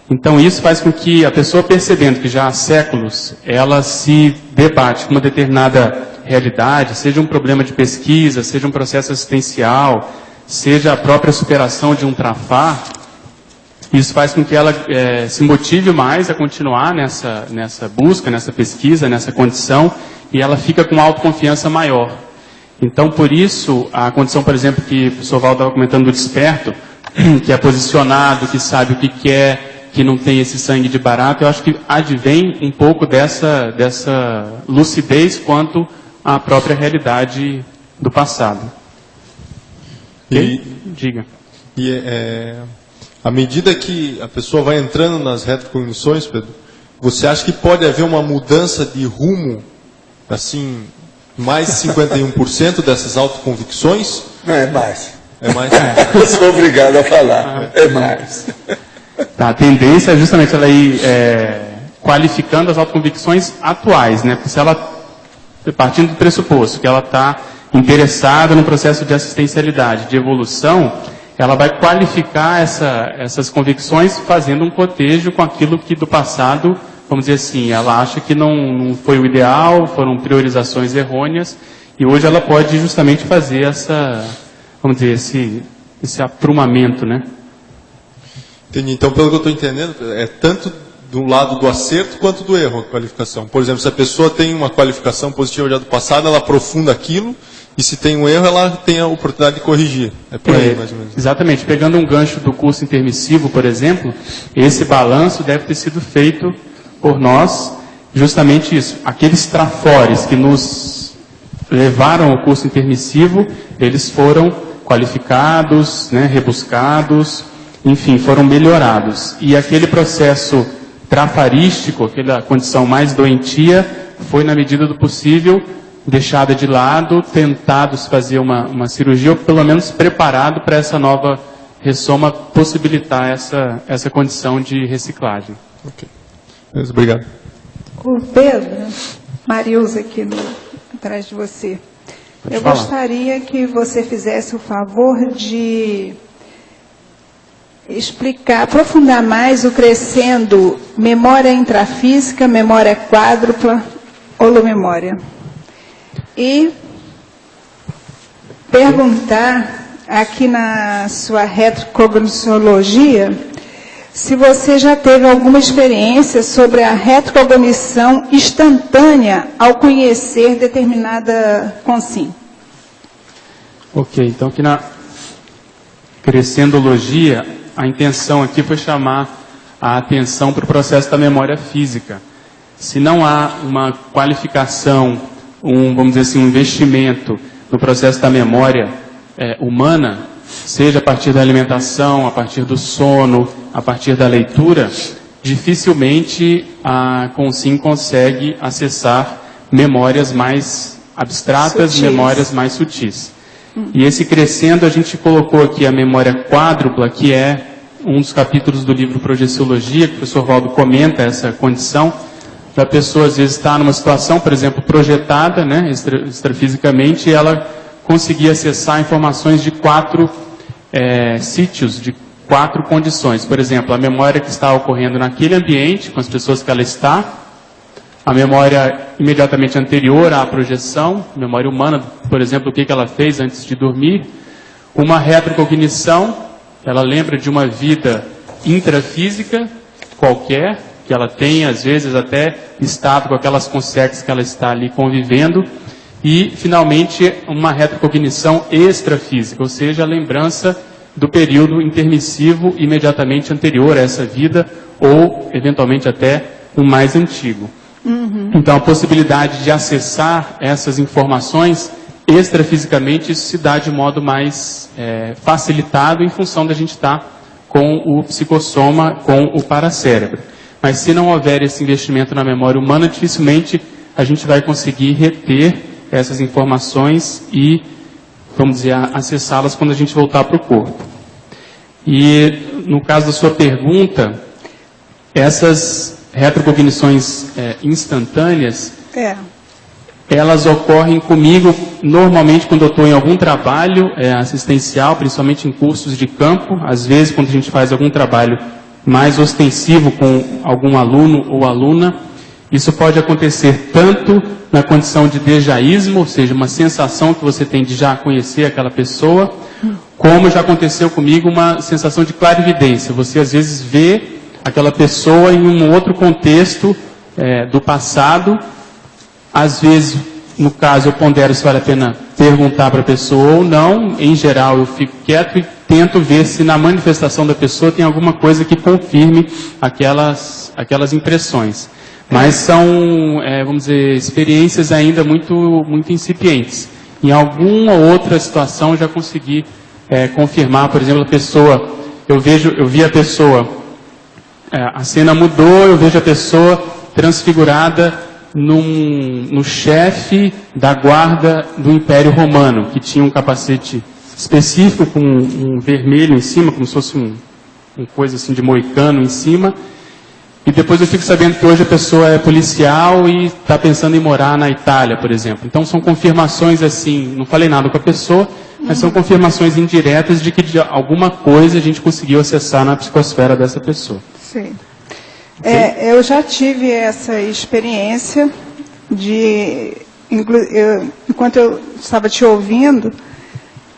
Então isso faz com que a pessoa, percebendo que já há séculos, ela se debate com uma determinada realidade, seja um problema de pesquisa, seja um processo assistencial, seja a própria superação de um trafar, isso faz com que ela se motive mais a continuar nessa busca, nessa pesquisa, nessa condição, e ela fica com uma autoconfiança maior. Então, por isso, a condição, por exemplo, que o professor Valdo estava comentando do desperto, que é posicionado, que sabe o que quer, que não tem esse sangue de barata, eu acho que advém um pouco dessa lucidez quanto à própria realidade do passado. Okay? Diga. À medida que a pessoa vai entrando nas retrocognições, Pedro, você acha que pode haver uma mudança de rumo, assim, mais de 51% dessas autoconvicções? Não, é mais. É mais? Eu sou obrigado a falar. É mais. Tá, a tendência é justamente ela ir qualificando as autoconvicções atuais, né? Porque se ela, partindo do pressuposto que ela está interessada no processo de assistencialidade, de evolução, ela vai qualificar essas convicções fazendo um cotejo com aquilo que do passado, vamos dizer assim, ela acha que não foi o ideal, foram priorizações errôneas, e hoje ela pode justamente fazer vamos dizer, esse aprumamento, né? Entendi. Então, pelo que eu estou entendendo, é tanto do lado do acerto quanto do erro a qualificação. Por exemplo, se a pessoa tem uma qualificação positiva já do passado, ela aprofunda aquilo, e se tem um erro, ela tem a oportunidade de corrigir. É por aí, mais ou menos. Exatamente. Pegando um gancho do curso intermissivo, por exemplo, esse balanço deve ter sido feito por nós, justamente isso. Aqueles trafores que nos levaram ao curso intermissivo, eles foram qualificados, né, rebuscados, enfim, foram melhorados. E aquele processo trafarístico, aquela condição mais doentia, foi, na medida do possível, deixada de lado, tentado fazer uma cirurgia, ou pelo menos preparado para essa nova ressoma possibilitar essa condição de reciclagem. Ok. Obrigado. O Pedro, Marilza aqui atrás de você. Eu gostaria que você fizesse o favor de explicar, aprofundar mais o crescendo memória intrafísica, memória quádrupla, holomemória. E perguntar aqui na sua retrocognição se você já teve alguma experiência sobre a retrocognição instantânea ao conhecer determinada consim. Ok, então aqui na crescendologia, a intenção aqui foi chamar a atenção para o processo da memória física. Se não há uma qualificação, vamos dizer assim, um investimento no processo da memória humana, seja a partir da alimentação, a partir do sono, a partir da leitura, dificilmente a consim consegue acessar memórias mais abstratas, sutis. Memórias mais sutis. E esse crescendo, a gente colocou aqui a memória quádrupla, que é um dos capítulos do livro Projeciologia, que o professor Valdo comenta essa condição, da pessoa às vezes está numa situação, por exemplo, projetada, né, extrafisicamente, e ela conseguir acessar informações de 4 sítios, de 4 condições. Por exemplo, a memória que está ocorrendo naquele ambiente, com as pessoas que ela está, a memória imediatamente anterior à projeção, memória humana, por exemplo, o que ela fez antes de dormir, uma retrocognição, ela lembra de uma vida intrafísica qualquer, que ela tem, às vezes, até estado com aquelas consequências que ela está ali convivendo, e, finalmente, uma retrocognição extrafísica, ou seja, a lembrança do período intermissivo imediatamente anterior a essa vida, ou, eventualmente, até o mais antigo. Então, a possibilidade de acessar essas informações extrafisicamente isso se dá de modo mais facilitado em função da gente estar com o psicossoma, com o paracérebro. Mas se não houver esse investimento na memória humana, dificilmente a gente vai conseguir reter essas informações e, vamos dizer, acessá-las quando a gente voltar para o corpo. E, no caso da sua pergunta, essas retrocognições instantâneas, elas ocorrem comigo normalmente quando eu estou em algum trabalho assistencial, principalmente em cursos de campo, às vezes quando a gente faz algum trabalho mais ostensivo com algum aluno ou aluna. Isso pode acontecer tanto na condição de dejaísmo, ou seja, uma sensação que você tem de já conhecer aquela pessoa, como já aconteceu comigo uma sensação de clarividência. Você às vezes vê aquela pessoa em um outro contexto do passado. Às vezes, no caso, eu pondero se vale a pena perguntar para a pessoa ou não. Em geral, eu fico quieto e tento ver se na manifestação da pessoa tem alguma coisa que confirme aquelas impressões. Mas são, vamos dizer, experiências ainda muito incipientes. Em alguma outra situação já consegui confirmar, por exemplo, a pessoa, eu vi a pessoa, a cena mudou, eu vejo a pessoa transfigurada no chefe da guarda do Império Romano, que tinha um capacete específico com um vermelho em cima, como se fosse uma coisa assim de moicano em cima. E depois eu fico sabendo que hoje a pessoa é policial e está pensando em morar na Itália, por exemplo. Então são confirmações assim, não falei nada com a pessoa, mas são confirmações indiretas de que de alguma coisa a gente conseguiu acessar na psicosfera dessa pessoa. Sim. Eu já tive essa experiência enquanto eu estava te ouvindo,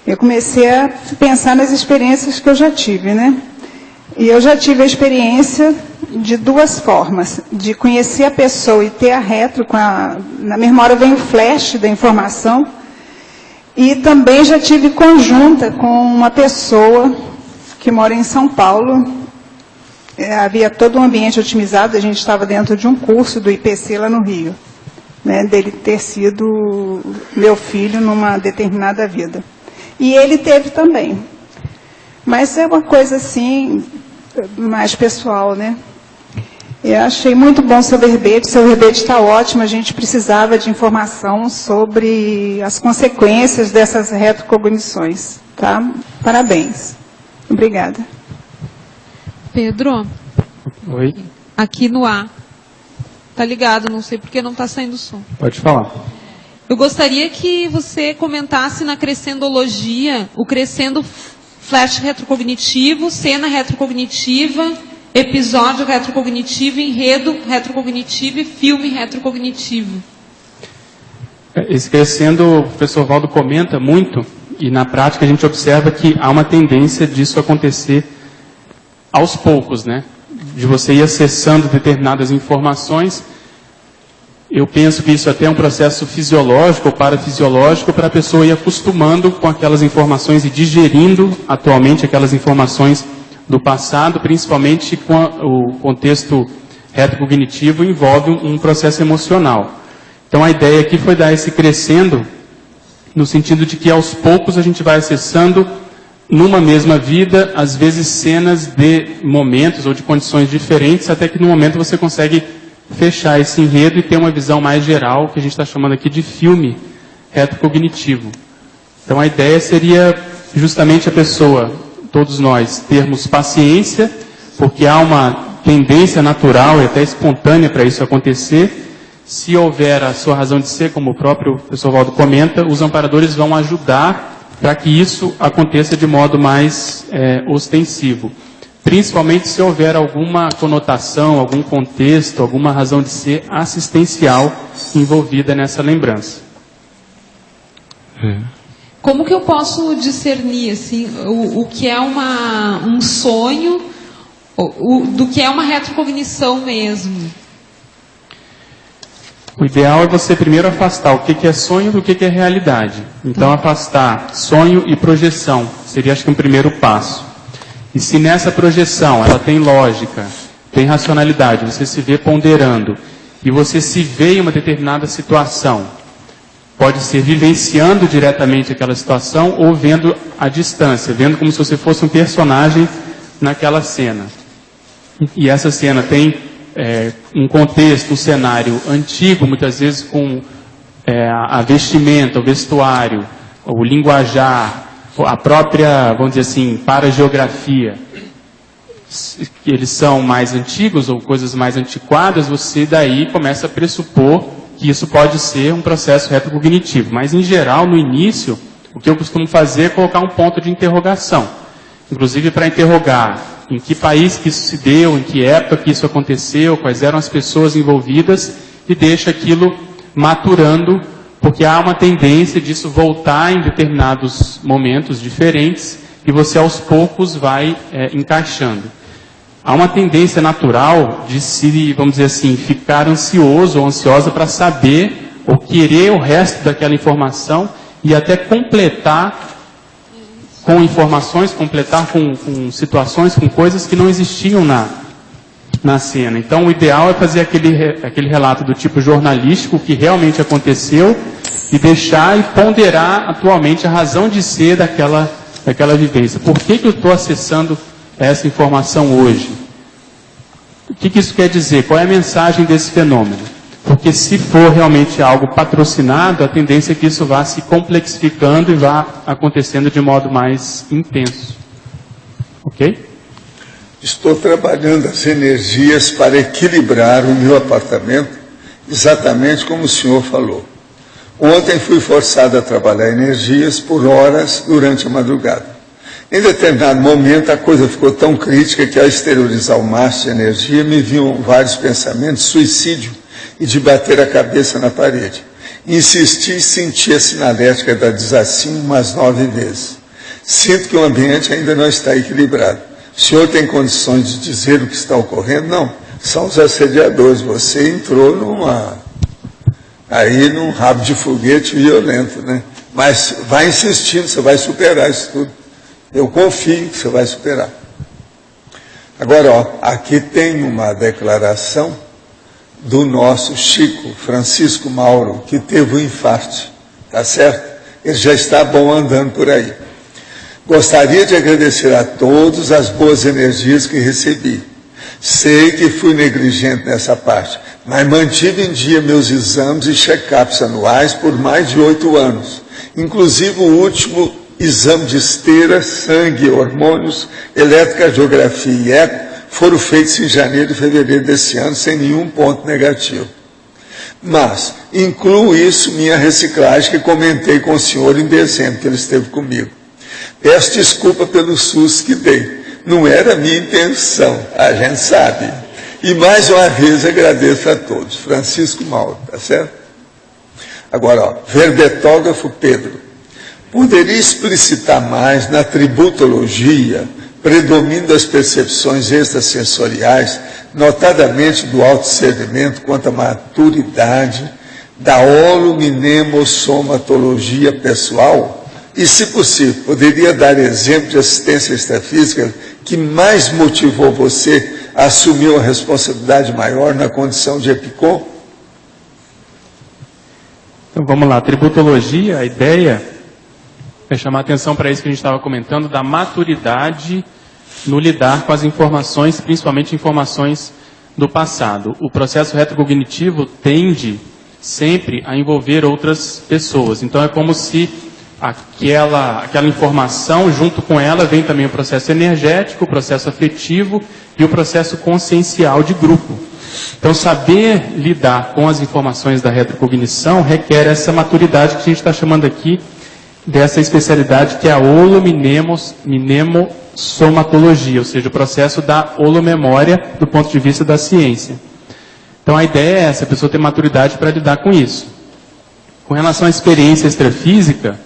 eu comecei a pensar nas experiências que eu já tive, né? E eu já tive a experiência de duas formas, de conhecer a pessoa e ter a retro, na mesma hora vem o flash da informação, e também já tive conjunta com uma pessoa que mora em São Paulo. Havia todo um ambiente otimizado, a gente estava dentro de um curso do IPC lá no Rio, né, dele ter sido meu filho numa determinada vida. E ele teve também. Mas é uma coisa assim, mais pessoal, né? Eu achei muito bom o seu verbete está ótimo, a gente precisava de informação sobre as consequências dessas retrocognições, tá? Parabéns. Obrigada. Pedro? Oi? Aqui no A. Tá ligado, não sei porque não está saindo som. Pode falar. Eu gostaria que você comentasse na crescendologia, o crescendo flash retrocognitivo, cena retrocognitiva, episódio retrocognitivo, enredo retrocognitivo e filme retrocognitivo. Esse crescendo, o professor Valdo comenta muito, e na prática a gente observa que há uma tendência disso acontecer aos poucos, né? De você ir acessando determinadas informações. Eu penso que isso até é um processo fisiológico ou parafisiológico para a pessoa ir acostumando com aquelas informações e digerindo atualmente aquelas informações do passado, principalmente com o contexto retrocognitivo envolve um processo emocional. Então a ideia aqui foi dar esse crescendo no sentido de que aos poucos a gente vai acessando numa mesma vida, às vezes cenas de momentos ou de condições diferentes, até que no momento você consegue fechar esse enredo e ter uma visão mais geral, que a gente está chamando aqui de filme retrocognitivo. Então a ideia seria justamente a pessoa, todos nós, termos paciência, porque há uma tendência natural e até espontânea para isso acontecer. Se houver a sua razão de ser, como o próprio professor Valdo comenta, os amparadores vão ajudar para que isso aconteça de modo mais ostensivo. Principalmente se houver alguma conotação, algum contexto, alguma razão de ser assistencial envolvida nessa lembrança. Como que eu posso discernir assim, o que é um sonho do que é uma retrocognição mesmo? O ideal é você primeiro afastar o que é sonho do que é realidade. Então, afastar sonho e projeção seria, acho que, um primeiro passo. E se nessa projeção ela tem lógica, tem racionalidade, você se vê ponderando, e você se vê em uma determinada situação, pode ser vivenciando diretamente aquela situação ou vendo à distância, vendo como se você fosse um personagem naquela cena. E essa cena tem um contexto, um cenário antigo, muitas vezes com a vestimenta, o vestuário, o linguajar, a própria, vamos dizer assim, parageografia, que eles são mais antigos ou coisas mais antiquadas, você daí começa a pressupor que isso pode ser um processo retrocognitivo. Mas, em geral, no início, o que eu costumo fazer é colocar um ponto de interrogação. Inclusive para interrogar em que país que isso se deu, em que época que isso aconteceu, quais eram as pessoas envolvidas, e deixa aquilo maturando, porque há uma tendência disso voltar em determinados momentos diferentes, e você aos poucos vai encaixando. Há uma tendência natural de se, vamos dizer assim, ficar ansioso ou ansiosa para saber ou querer o resto daquela informação e até completar com informações, completar com situações, com coisas que não existiam na cena. Então, o ideal é fazer aquele relato do tipo jornalístico, que realmente aconteceu, e deixar e ponderar atualmente a razão de ser daquela vivência. Por que eu estou acessando essa informação hoje? O que isso quer dizer? Qual é a mensagem desse fenômeno? Porque se for realmente algo patrocinado, a tendência é que isso vá se complexificando e vá acontecendo de modo mais intenso. Ok? Estou trabalhando as energias para equilibrar o meu apartamento, exatamente como o senhor falou. Ontem fui forçado a trabalhar energias por horas durante a madrugada. Em determinado momento, a coisa ficou tão crítica que, ao exteriorizar o máximo de energia, me vinham vários pensamentos de suicídio e de bater a cabeça na parede. Insisti e senti a sinalética da desassim umas 9 vezes. Sinto que o ambiente ainda não está equilibrado. O senhor tem condições de dizer o que está ocorrendo? Não. São os assediadores. Você entrou num rabo de foguete violento, né? Mas vai insistindo, você vai superar isso tudo. Eu confio que você vai superar. Agora, aqui tem uma declaração do nosso Chico, Francisco Mauro, que teve um infarto, tá certo? Ele já está bom andando por aí. Gostaria de agradecer a todos as boas energias que recebi. Sei que fui negligente nessa parte, mas mantive em dia meus exames e check-ups anuais por mais de 8 anos. Inclusive o último exame de esteira, sangue, hormônios, eletrocardiografia e eco foram feitos em janeiro e fevereiro desse ano, sem nenhum ponto negativo. Mas incluo isso minha reciclagem, que comentei com o senhor em dezembro, que ele esteve comigo. Peço desculpa pelo susto que dei. Não era a minha intenção, a gente sabe. E mais uma vez agradeço a todos. Francisco Mauro, tá certo? Agora, verbetógrafo Pedro. Poderia explicitar mais na tributologia, predomínio das percepções extrasensoriais, notadamente do autodiscernimento quanto à maturidade, da holominemossomatologia pessoal? E, se possível, poderia dar exemplo de assistência extrafísica que mais motivou você a assumir uma responsabilidade maior na condição de EPICOM? Então, vamos lá. Tributologia, a ideia é chamar atenção para isso que a gente estava comentando, da maturidade no lidar com as informações, principalmente informações do passado. O processo retrocognitivo tende sempre a envolver outras pessoas. Então, é como se aquela informação, junto com ela, vem também o processo energético, o processo afetivo e o processo consciencial de grupo. Então, saber lidar com as informações da retrocognição requer essa maturidade que a gente está chamando aqui dessa especialidade, que é a holominemossomatologia, ou seja, o processo da holomemória do ponto de vista da ciência. Então, a ideia é essa, a pessoa ter maturidade para lidar com isso. Com relação à experiência extrafísica,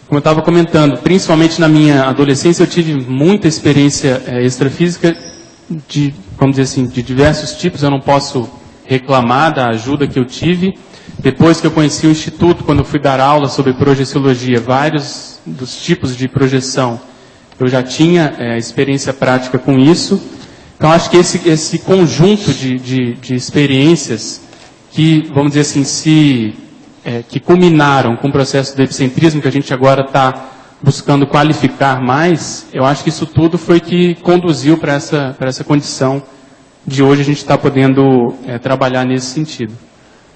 como eu estava comentando, principalmente na minha adolescência, eu tive muita experiência extrafísica de, vamos dizer assim, de diversos tipos. Eu não posso reclamar da ajuda que eu tive. Depois que eu conheci o Instituto, quando eu fui dar aula sobre projeciologia, vários dos tipos de projeção, eu já tinha experiência prática com isso. Então, acho que esse conjunto de experiências que, vamos dizer assim, se que culminaram com o processo do epicentrismo, que a gente agora está buscando qualificar mais, eu acho que isso tudo foi que conduziu para essa condição de hoje a gente estar podendo trabalhar nesse sentido.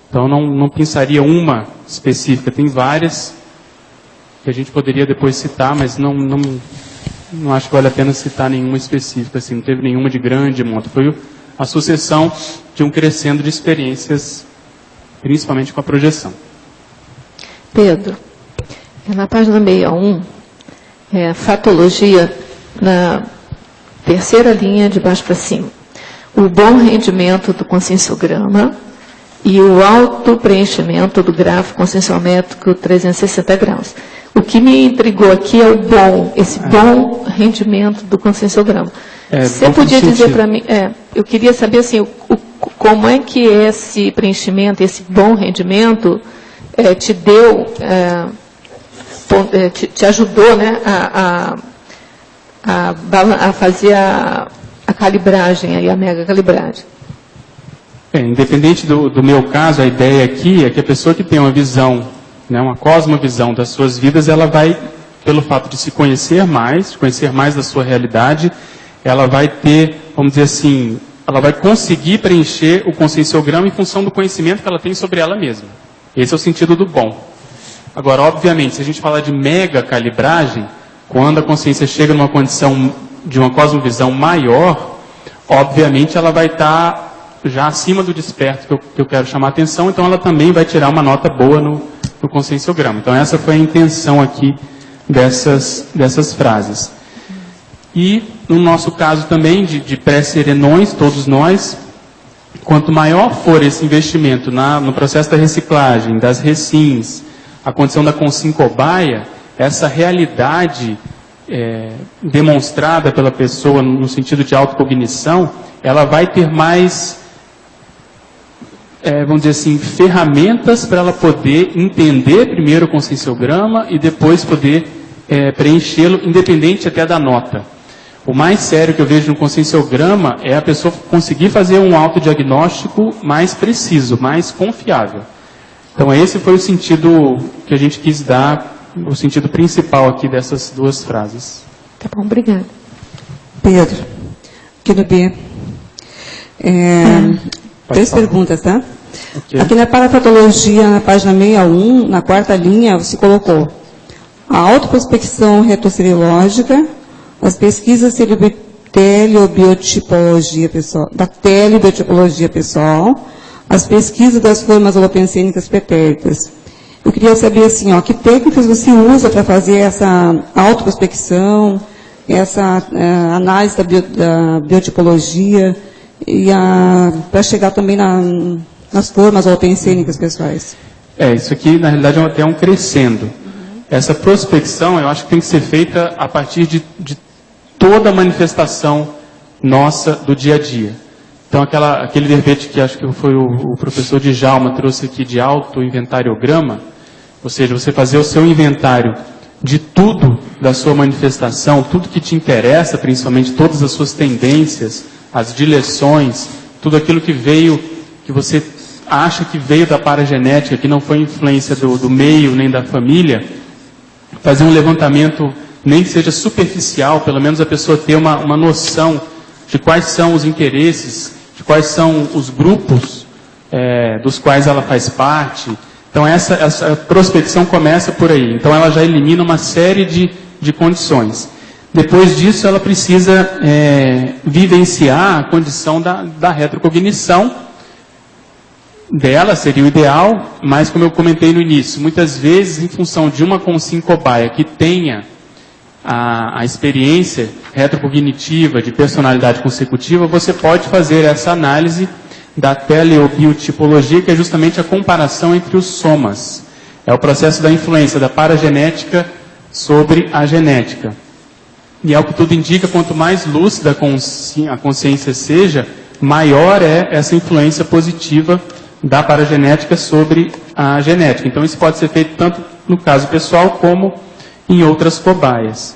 Então, não pensaria uma específica, tem várias que a gente poderia depois citar, mas não acho que vale a pena citar nenhuma específica, assim, não teve nenhuma de grande monta. Foi a sucessão de um crescendo de experiências, principalmente com a projeção. Pedro, na página 61, fatologia, na terceira linha de baixo para cima. O bom rendimento do conscienciograma e o alto preenchimento do gráfico conscienciométrico 360 graus. O que me intrigou aqui é esse bom rendimento do conscienciograma. Você podia dizer para mim, eu queria saber assim, como é que esse preenchimento, esse bom rendimento te deu, te ajudou, né, a fazer a calibragem, aí, a mega calibragem? Independente do meu caso, a ideia aqui é que a pessoa que tem uma visão, né, uma cosmovisão das suas vidas, ela vai, pelo fato de se conhecer mais da sua realidade, ela vai ter, vamos dizer assim, ela vai conseguir preencher o conscienciograma em função do conhecimento que ela tem sobre ela mesma. Esse é o sentido do bom. Agora, obviamente, se a gente falar de mega calibragem, quando a consciência chega numa condição de uma cosmovisão maior, obviamente ela vai estar já acima do desperto que eu quero chamar a atenção, então ela também vai tirar uma nota boa no conscienciograma. Então essa foi a intenção aqui dessas frases. E no nosso caso também, de pré-serenões, todos nós, quanto maior for esse investimento no processo da reciclagem, das recins, a condição da consciencobaia, essa realidade demonstrada pela pessoa no sentido de autocognição, ela vai ter mais, vamos dizer assim, ferramentas para ela poder entender primeiro o conscienciograma e depois poder preenchê-lo, independente até da nota. O mais sério que eu vejo no conscienciograma é a pessoa conseguir fazer um autodiagnóstico mais preciso, mais confiável. Então esse foi o sentido que a gente quis dar, o sentido principal aqui dessas duas frases. Tá bom, obrigada. Pedro, aqui no B. Três perguntas, tá? Okay. Aqui na parapatologia, na página 61, na quarta linha, você colocou a autoprospecção retrocerilógica, as pesquisas da telebiotipologia pessoal, as pesquisas das formas holopensênicas pretéritas. Eu queria saber assim, que técnicas você usa para fazer essa autoprospecção, essa análise da biotipologia e para chegar também nas formas holopensênicas pessoais? Isso aqui, na realidade, é até um crescendo. Essa prospecção, eu acho que tem que ser feita a partir de toda a manifestação nossa do dia a dia. Então, aquele verbete que acho que foi o professor Djalma trouxe aqui de auto-inventariograma, ou seja, você fazer o seu inventário de tudo da sua manifestação, tudo que te interessa, principalmente todas as suas tendências, as dileções, tudo aquilo que veio, que você acha que veio da paragenética, que não foi influência do meio nem da família, fazer um levantamento, nem que seja superficial, pelo menos a pessoa ter uma noção de quais são os interesses, de quais são os grupos dos quais ela faz parte. Então essa prospecção começa por aí. Então ela já elimina uma série de condições. Depois disso ela precisa vivenciar a condição da retrocognição. Dela seria o ideal, mas como eu comentei no início, muitas vezes em função de uma consciencobaia que tenha a experiência retrocognitiva de personalidade consecutiva, você pode fazer essa análise da teleobiotipologia, que é justamente a comparação entre os somas. É o processo da influência da paragenética sobre a genética. E ao que tudo indica, quanto mais lúcida a consciência seja, maior é essa influência positiva da paragenética sobre a genética. Então isso pode ser feito tanto no caso pessoal como em outras cobaias.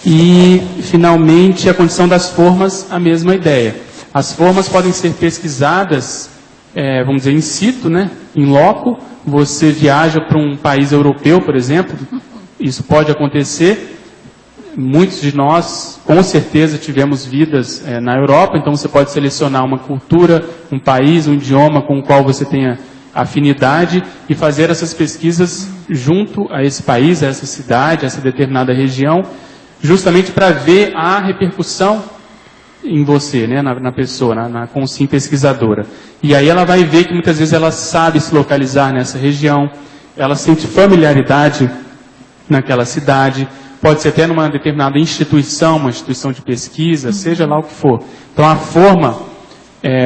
E, finalmente, a condição das formas, a mesma ideia. As formas podem ser pesquisadas vamos dizer, in situ, né, in loco. Você viaja para um país europeu, por exemplo, isso pode acontecer. Muitos de nós, com certeza, tivemos vidas na Europa, então você pode selecionar uma cultura, um país, um idioma com o qual você tenha afinidade e fazer essas pesquisas junto a esse país, a essa cidade, a essa determinada região, justamente para ver a repercussão em você, né, na pessoa, na consciência pesquisadora. E aí ela vai ver que muitas vezes ela sabe se localizar nessa região, ela sente familiaridade naquela cidade, pode ser até numa determinada instituição, uma instituição de pesquisa, seja lá o que for. Então a forma,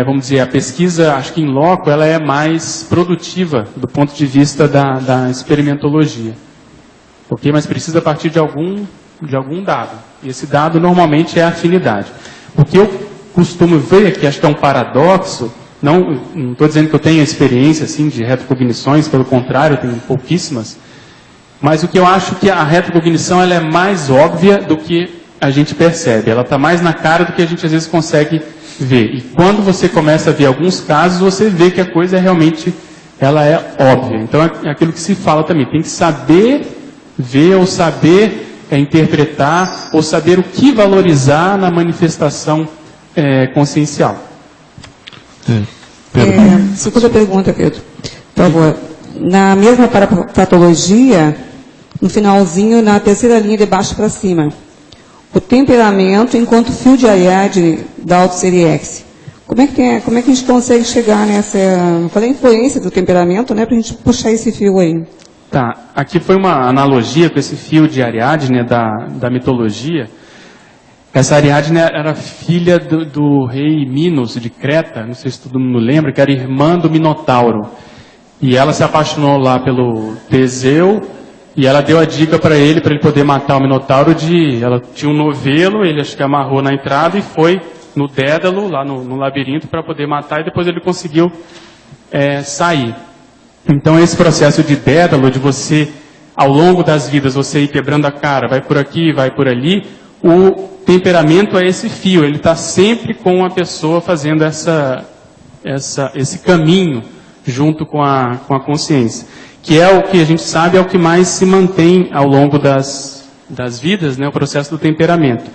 vamos dizer, a pesquisa, acho que em loco, ela é mais produtiva do ponto de vista da experimentologia. Ok? Mas precisa partir de algum dado. E esse dado normalmente é a afinidade. O que eu costumo ver, que acho que é um paradoxo, não estou dizendo que eu tenho experiência assim, de retrocognições, pelo contrário, eu tenho pouquíssimas, mas o que eu acho que a retrocognição ela é mais óbvia do que a gente percebe. Ela está mais na cara do que a gente às vezes consegue ver. E quando você começa a ver alguns casos, você vê que a coisa realmente ela é óbvia. Então é aquilo que se fala também. Tem que saber ver ou saber interpretar ou saber o que valorizar na manifestação consciencial. Segunda pergunta, Pedro. Por favor. Na mesma patologia, no finalzinho, na terceira linha de baixo para cima, o temperamento enquanto fio de Ariadne da autossérie X. Como é que a gente consegue chegar nessa... Qual é a influência do temperamento, né, para a gente puxar esse fio aí? Tá, aqui foi uma analogia com esse fio de Ariadne, da mitologia. Essa Ariadne era filha do rei Minos de Creta, não sei se todo mundo lembra, que era irmã do Minotauro. E ela se apaixonou lá pelo Teseu, e ela deu a dica para ele poder matar o Minotauro ela tinha um novelo, ele acho que amarrou na entrada e foi no Dédalo, lá no labirinto, para poder matar, e depois ele conseguiu sair. Então esse processo de Dédalo, de você, ao longo das vidas, você ir quebrando a cara, vai por aqui, vai por ali, o temperamento é esse fio, ele está sempre com a pessoa fazendo esse caminho junto com a consciência, que é o que a gente sabe, é o que mais se mantém ao longo das vidas, né, o processo do temperamento.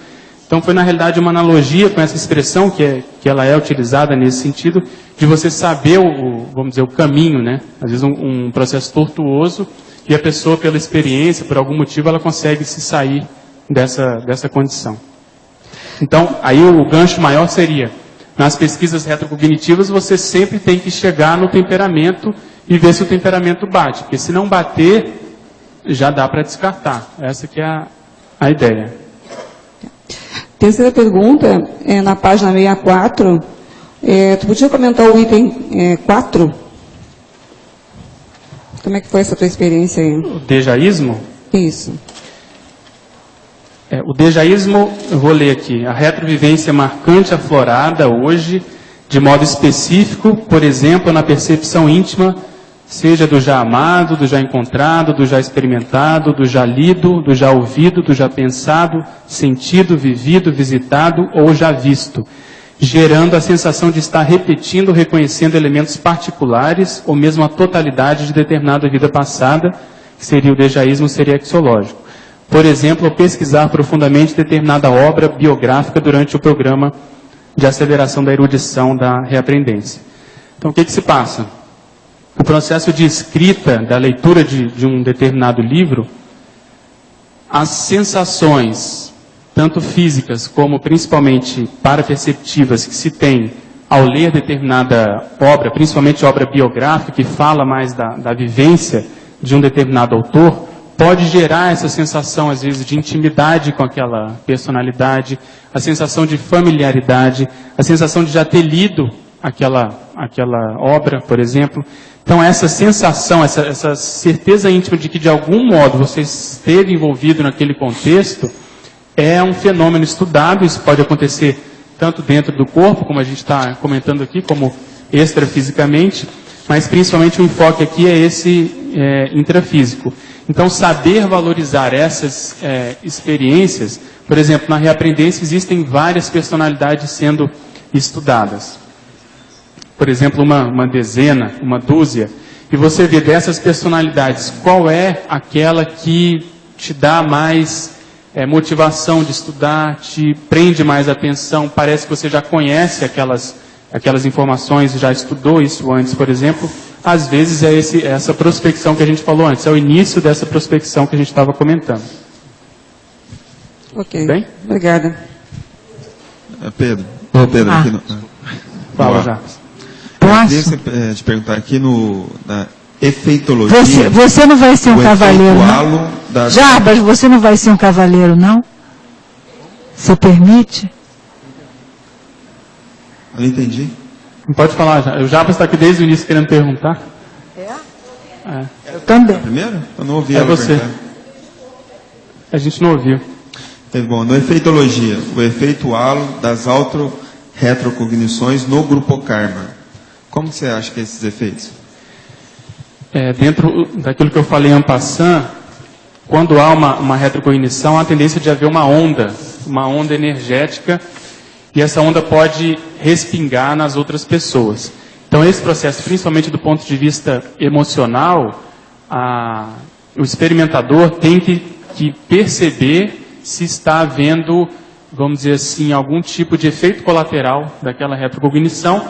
Então foi na realidade uma analogia com essa expressão que ela é utilizada nesse sentido, de você saber vamos dizer, o caminho, né? Às vezes um processo tortuoso, e a pessoa pela experiência, por algum motivo, ela consegue se sair dessa condição. Então, aí o gancho maior seria, nas pesquisas retrocognitivas, você sempre tem que chegar no temperamento e ver se o temperamento bate, porque se não bater, já dá para descartar. Essa que é a ideia. Terceira pergunta, na página 64, tu podia comentar o item 4? Como é que foi essa tua experiência aí? O dejaísmo? Isso. O dejaísmo, eu vou ler aqui, a retrovivência marcante aflorada hoje, de modo específico, por exemplo, na percepção íntima, seja do já amado, do já encontrado, do já experimentado, do já lido, do já ouvido, do já pensado, sentido, vivido, visitado ou já visto, gerando a sensação de estar repetindo, reconhecendo elementos particulares ou mesmo a totalidade de determinada vida passada, que seria o dejaísmo seriexológico. Por exemplo, pesquisar profundamente determinada obra biográfica durante o programa de aceleração da erudição da reaprendência. Então, o que se passa? O processo de escrita, da leitura de um determinado livro, as sensações, tanto físicas como principalmente paraperceptivas, que se tem ao ler determinada obra, principalmente obra biográfica, que fala mais da vivência de um determinado autor, pode gerar essa sensação, às vezes, de intimidade com aquela personalidade, a sensação de familiaridade, a sensação de já ter lido aquela obra, por exemplo. Então, essa sensação, essa certeza íntima de que, de algum modo, você esteve envolvido naquele contexto, é um fenômeno estudado. Isso pode acontecer tanto dentro do corpo, como a gente está comentando aqui, como extrafisicamente, mas principalmente o enfoque aqui é esse intrafísico. Então, saber valorizar essas experiências, por exemplo, na reaprendência existem várias personalidades sendo estudadas. por exemplo, uma dezena, uma dúzia, e você vê dessas personalidades, qual é aquela que te dá mais motivação de estudar, te prende mais atenção, parece que você já conhece aquelas informações, já estudou isso antes, por exemplo, às vezes é essa prospecção que a gente falou antes, é o início dessa prospecção que a gente estava comentando. Ok, bem? Obrigada. Pedro, aqui no... Fala, já. Eu queria te perguntar aqui na efeitologia... Você não vai ser um cavaleiro, não? Jarbas, você não vai ser um cavaleiro, não? Você permite? Eu não entendi. Não pode falar, já. O Jarbas está aqui desde o início querendo perguntar. Eu também. Primeiro? Eu não ouvi É ela você. perguntar. A gente não ouviu. Bom, no efeitologia, o efeito halo das auto-retrocognições no grupo karma. Como você acha que é esses efeitos? Dentro daquilo que eu falei en passant, quando há uma retrocognição, há a tendência de haver uma onda energética, e essa onda pode respingar nas outras pessoas. Então, esse processo, principalmente do ponto de vista emocional, o experimentador tem que perceber se está havendo, vamos dizer assim, algum tipo de efeito colateral daquela retrocognição,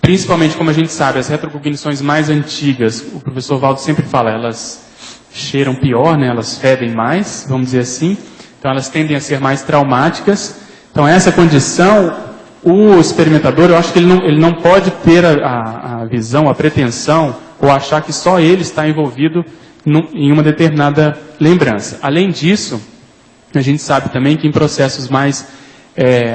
principalmente, como a gente sabe, as retrocognições mais antigas, o professor Valdo sempre fala, elas cheiram pior, né? Elas fedem mais, vamos dizer assim, então elas tendem a ser mais traumáticas. Então, essa condição, o experimentador, eu acho que ele não pode ter a visão, a pretensão, ou achar que só ele está envolvido em uma determinada lembrança. Além disso, a gente sabe também que em processos mais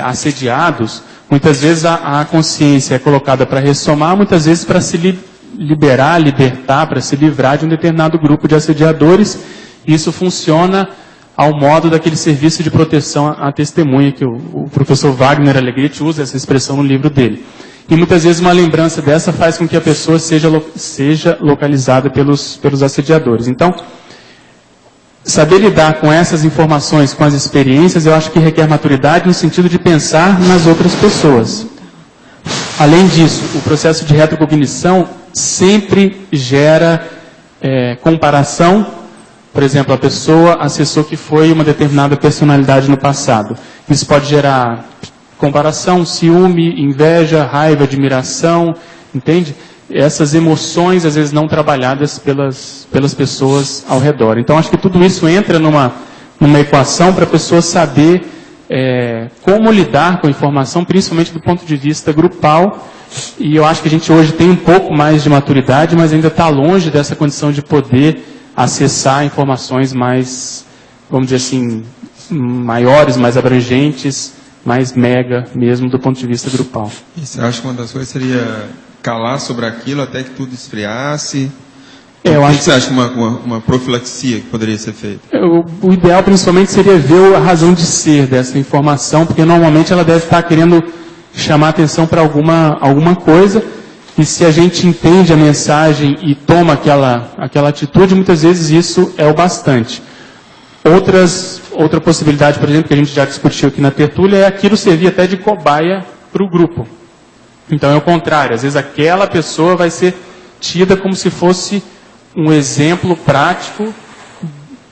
assediados, muitas vezes a consciência é colocada para ressomar, muitas vezes para se libertar, para se livrar de um determinado grupo de assediadores. Isso funciona ao modo daquele serviço de proteção à testemunha, que o professor Wagner Alegrete usa essa expressão no livro dele. E muitas vezes uma lembrança dessa faz com que a pessoa seja localizada pelos assediadores. Então, saber lidar com essas informações, com as experiências, eu acho que requer maturidade no sentido de pensar nas outras pessoas. Além disso, o processo de retrocognição sempre gera comparação. Por exemplo, a pessoa acessou que foi uma determinada personalidade no passado. Isso pode gerar comparação, ciúme, inveja, raiva, admiração, entende? Essas emoções, às vezes, não trabalhadas pelas pessoas ao redor. Então, acho que tudo isso entra numa equação para a pessoa saber como lidar com a informação, principalmente do ponto de vista grupal. E eu acho que a gente hoje tem um pouco mais de maturidade, mas ainda está longe dessa condição de poder acessar informações mais, vamos dizer assim, maiores, mais abrangentes, mais mega mesmo do ponto de vista grupal. E você acha que uma das coisas seria calar sobre aquilo até que tudo esfriasse? O que você acha uma profilaxia que poderia ser feita? O ideal, principalmente, seria ver a razão de ser dessa informação, porque normalmente ela deve estar querendo chamar atenção para alguma coisa, e se a gente entende a mensagem e toma aquela atitude, muitas vezes isso é o bastante. Outra possibilidade, por exemplo, que a gente já discutiu aqui na tertúlia, é aquilo servir até de cobaia para o grupo. Então é o contrário, às vezes aquela pessoa vai ser tida como se fosse um exemplo prático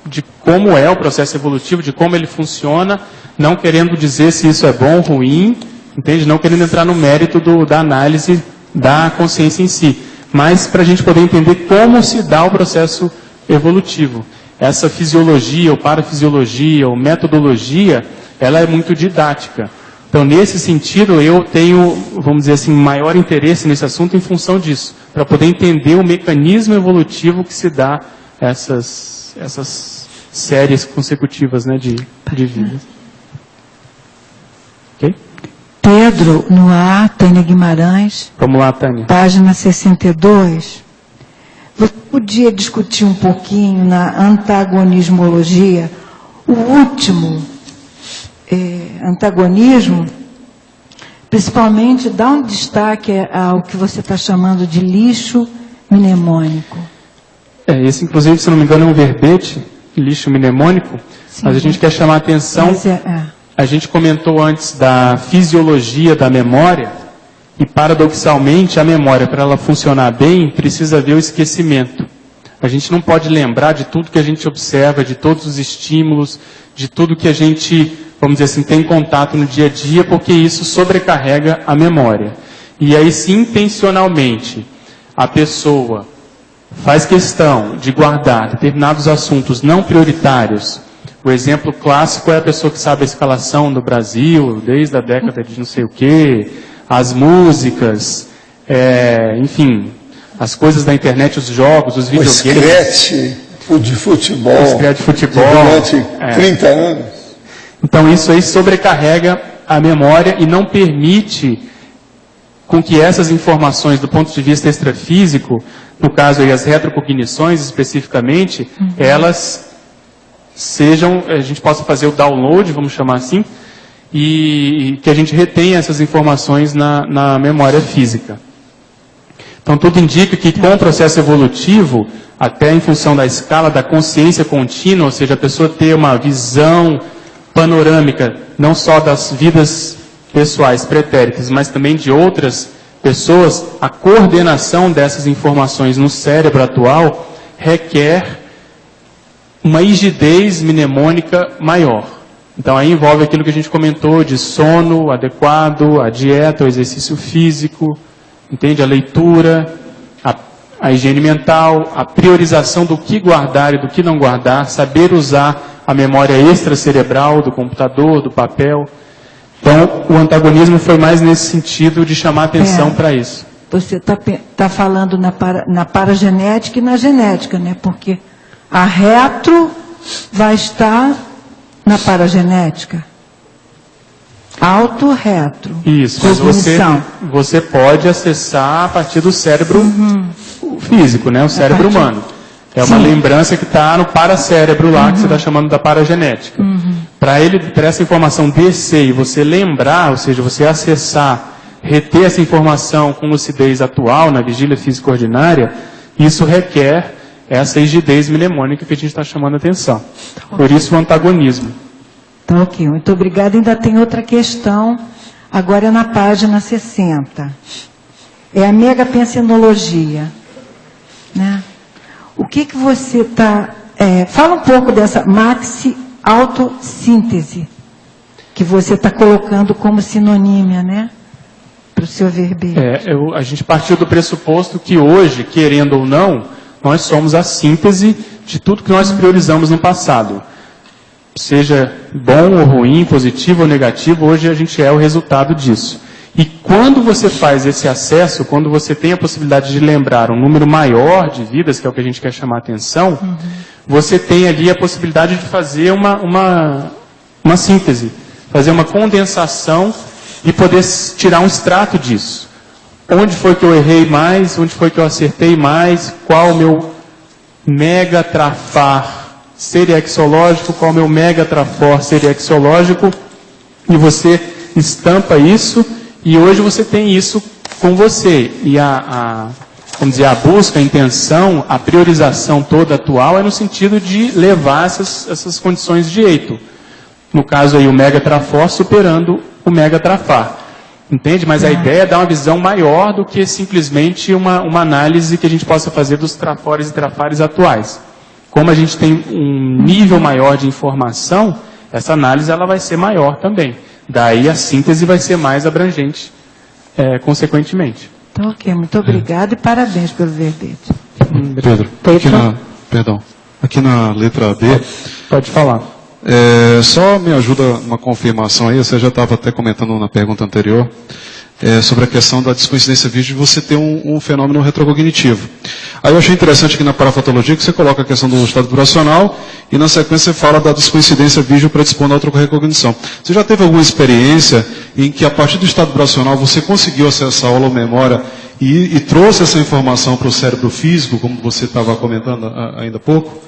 de como é o processo evolutivo, de como ele funciona, não querendo dizer se isso é bom ou ruim, entende? Não querendo entrar no mérito da análise da consciência em si, mas para a gente poder entender como se dá o processo evolutivo. Essa fisiologia, ou parafisiologia, ou metodologia, ela é muito didática. Então, nesse sentido, eu tenho, vamos dizer assim, maior interesse nesse assunto em função disso, para poder entender o mecanismo evolutivo que se dá essas séries consecutivas, né, de vidas. Ok? Pedro, no ar, Tânia Guimarães. Vamos lá, Tânia. Página 62. Você podia discutir um pouquinho na antagonismologia o último antagonismo, principalmente dá um destaque ao que você está chamando de lixo mnemônico. Esse, inclusive, se não me engano, é um verbete, lixo mnemônico, sim, mas a gente quer chamar a atenção. A gente comentou antes da fisiologia da memória, E, paradoxalmente, a memória, para ela funcionar bem, precisa haver o esquecimento. A gente não pode lembrar de tudo que a gente observa, de todos os estímulos, de tudo que a gente, vamos dizer assim, tem contato no dia a dia, porque isso sobrecarrega a memória. E aí, se intencionalmente a pessoa faz questão de guardar determinados assuntos não prioritários, o exemplo clássico é a pessoa que sabe a escalação do Brasil, desde a década de não sei o quê, as músicas, enfim, as coisas da internet, os jogos, os videogames. O scratch de futebol. O scratch de futebol. Durante 30 anos. Então isso aí sobrecarrega a memória e não permite com que essas informações, do ponto de vista extrafísico, no caso aí as retrocognições especificamente, elas sejam, a gente possa fazer o download, vamos chamar assim, e que a gente retenha essas informações na memória física. Então tudo indica que com o processo evolutivo, até em função da escala da consciência contínua, ou seja, a pessoa ter uma visão panorâmica, não só das vidas pessoais pretéritas, mas também de outras pessoas, a coordenação dessas informações no cérebro atual requer uma rigidez mnemônica maior. Então aí envolve aquilo que a gente comentou de sono adequado, a dieta, o exercício físico, entende? A leitura, a higiene mental, a priorização do que guardar e do que não guardar, saber usar a memória extracerebral do computador, do papel. Então, o antagonismo foi mais nesse sentido de chamar atenção para isso. Você está falando na paragenética e na genética, né? Porque a retro vai estar na paragenética. Auto-retro. Isso, mas você pode acessar a partir do cérebro físico, né? O cérebro humano. É uma lembrança que está no paracérebro lá, que você está chamando da paragenética. Para essa informação descer e você lembrar, ou seja, você acessar, reter essa informação com lucidez atual, na vigília física ordinária, isso requer essa rigidez mnemônica que a gente está chamando a atenção. Por isso o antagonismo. Então, ok, muito obrigada. Ainda tem outra questão, agora é na página 60. É a megapensenologia, né? O que você está... fala um pouco dessa maxi-autossíntese, que você está colocando como sinonímia, né? Para o seu verbete. A gente partiu do pressuposto que hoje, querendo ou não, nós somos a síntese de tudo que nós priorizamos no passado. Seja bom ou ruim, positivo ou negativo, hoje a gente é o resultado disso. E quando você faz esse acesso, quando você tem a possibilidade de lembrar um número maior de vidas, que é o que a gente quer chamar a atenção, você tem ali a possibilidade de fazer uma síntese, fazer uma condensação e poder tirar um extrato disso. Onde foi que eu errei mais, onde foi que eu acertei mais, qual o meu mega trafar seriexológico, qual o meu mega trafor seriexológico, e você estampa isso. E hoje você tem isso com você. E vamos dizer, a busca, a intenção, a priorização toda atual é no sentido de levar essas condições de eito. No caso aí, o mega trafor superando o mega trafar. Entende? Mas a ideia é dar uma visão maior do que simplesmente uma análise que a gente possa fazer dos trafores e trafares atuais. Como a gente tem um nível maior de informação, essa análise ela vai ser maior também. Daí a síntese vai ser mais abrangente, consequentemente. Então, ok, muito obrigado e parabéns pelo verbete. Pedro, aqui na letra B... Pode falar. Só me ajuda uma confirmação aí, você já estava até comentando na pergunta anterior, sobre a questão da descoincidência vídeo de você ter um fenômeno retrocognitivo. Aí eu achei interessante aqui na parafatologia que você coloca a questão do estado vibracional e na sequência você fala da descoincidência vídeo predispondo a outra recognição. Você já teve alguma experiência em que a partir do estado vibracional você conseguiu acessar a holomemória e trouxe essa informação para o cérebro físico, como você estava comentando ainda há pouco?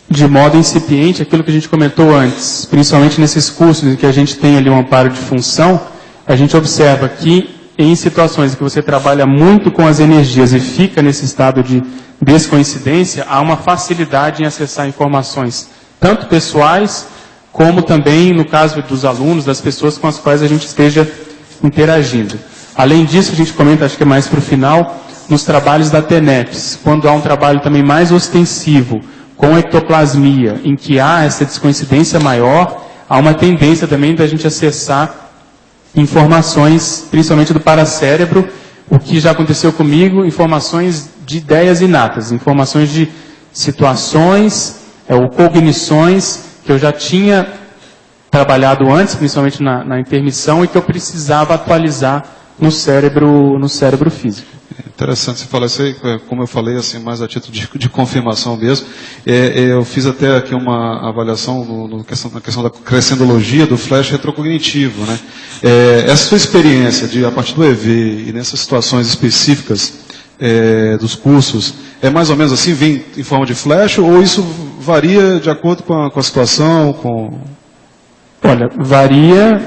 De modo incipiente, aquilo que a gente comentou antes, principalmente nesses cursos em que a gente tem ali um amparo de função, a gente observa que em situações em que você trabalha muito com as energias e fica nesse estado de descoincidência, há uma facilidade em acessar informações, tanto pessoais, como também no caso dos alunos, das pessoas com as quais a gente esteja interagindo. Além disso, a gente comenta, acho que é mais para o final, nos trabalhos da TENEPS, quando há um trabalho também mais ostensivo, com ectoplasmia, em que há essa descoincidência maior, há uma tendência também da gente acessar informações, principalmente do paracérebro, o que já aconteceu comigo, informações de ideias inatas, informações de situações ou cognições que eu já tinha trabalhado antes, principalmente na intermissão, e que eu precisava atualizar no cérebro físico. Interessante você falar isso aí, como eu falei, assim, mais a título de confirmação mesmo. Eu fiz até aqui uma avaliação na questão da crescendologia do flash retrocognitivo, né? Essa sua experiência a partir do EV e nessas situações específicas dos cursos, é mais ou menos assim, vem em forma de flash, ou isso varia de acordo com a situação? Olha, varia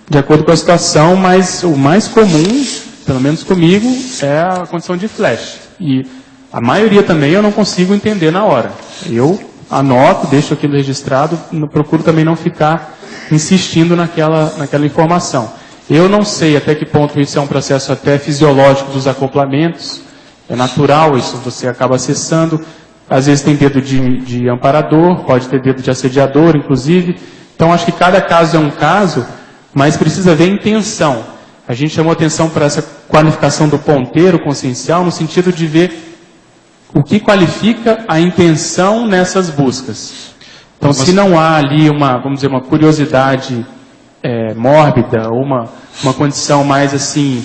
de acordo com a situação, mas o mais comum, pelo menos comigo, é a condição de flash. E a maioria também eu não consigo entender na hora. Eu anoto, deixo aquilo registrado, procuro também não ficar insistindo naquela informação. Eu não sei até que ponto isso é um processo até fisiológico dos acoplamentos, é natural, isso você acaba acessando. Às vezes tem dedo de amparador, pode ter dedo de assediador, inclusive. Então acho que cada caso é um caso, mas precisa ver a intenção. A gente chamou atenção para essa qualificação do ponteiro consciencial no sentido de ver o que qualifica a intenção nessas buscas. Então, se não há ali vamos dizer, uma curiosidade mórbida, ou uma condição mais assim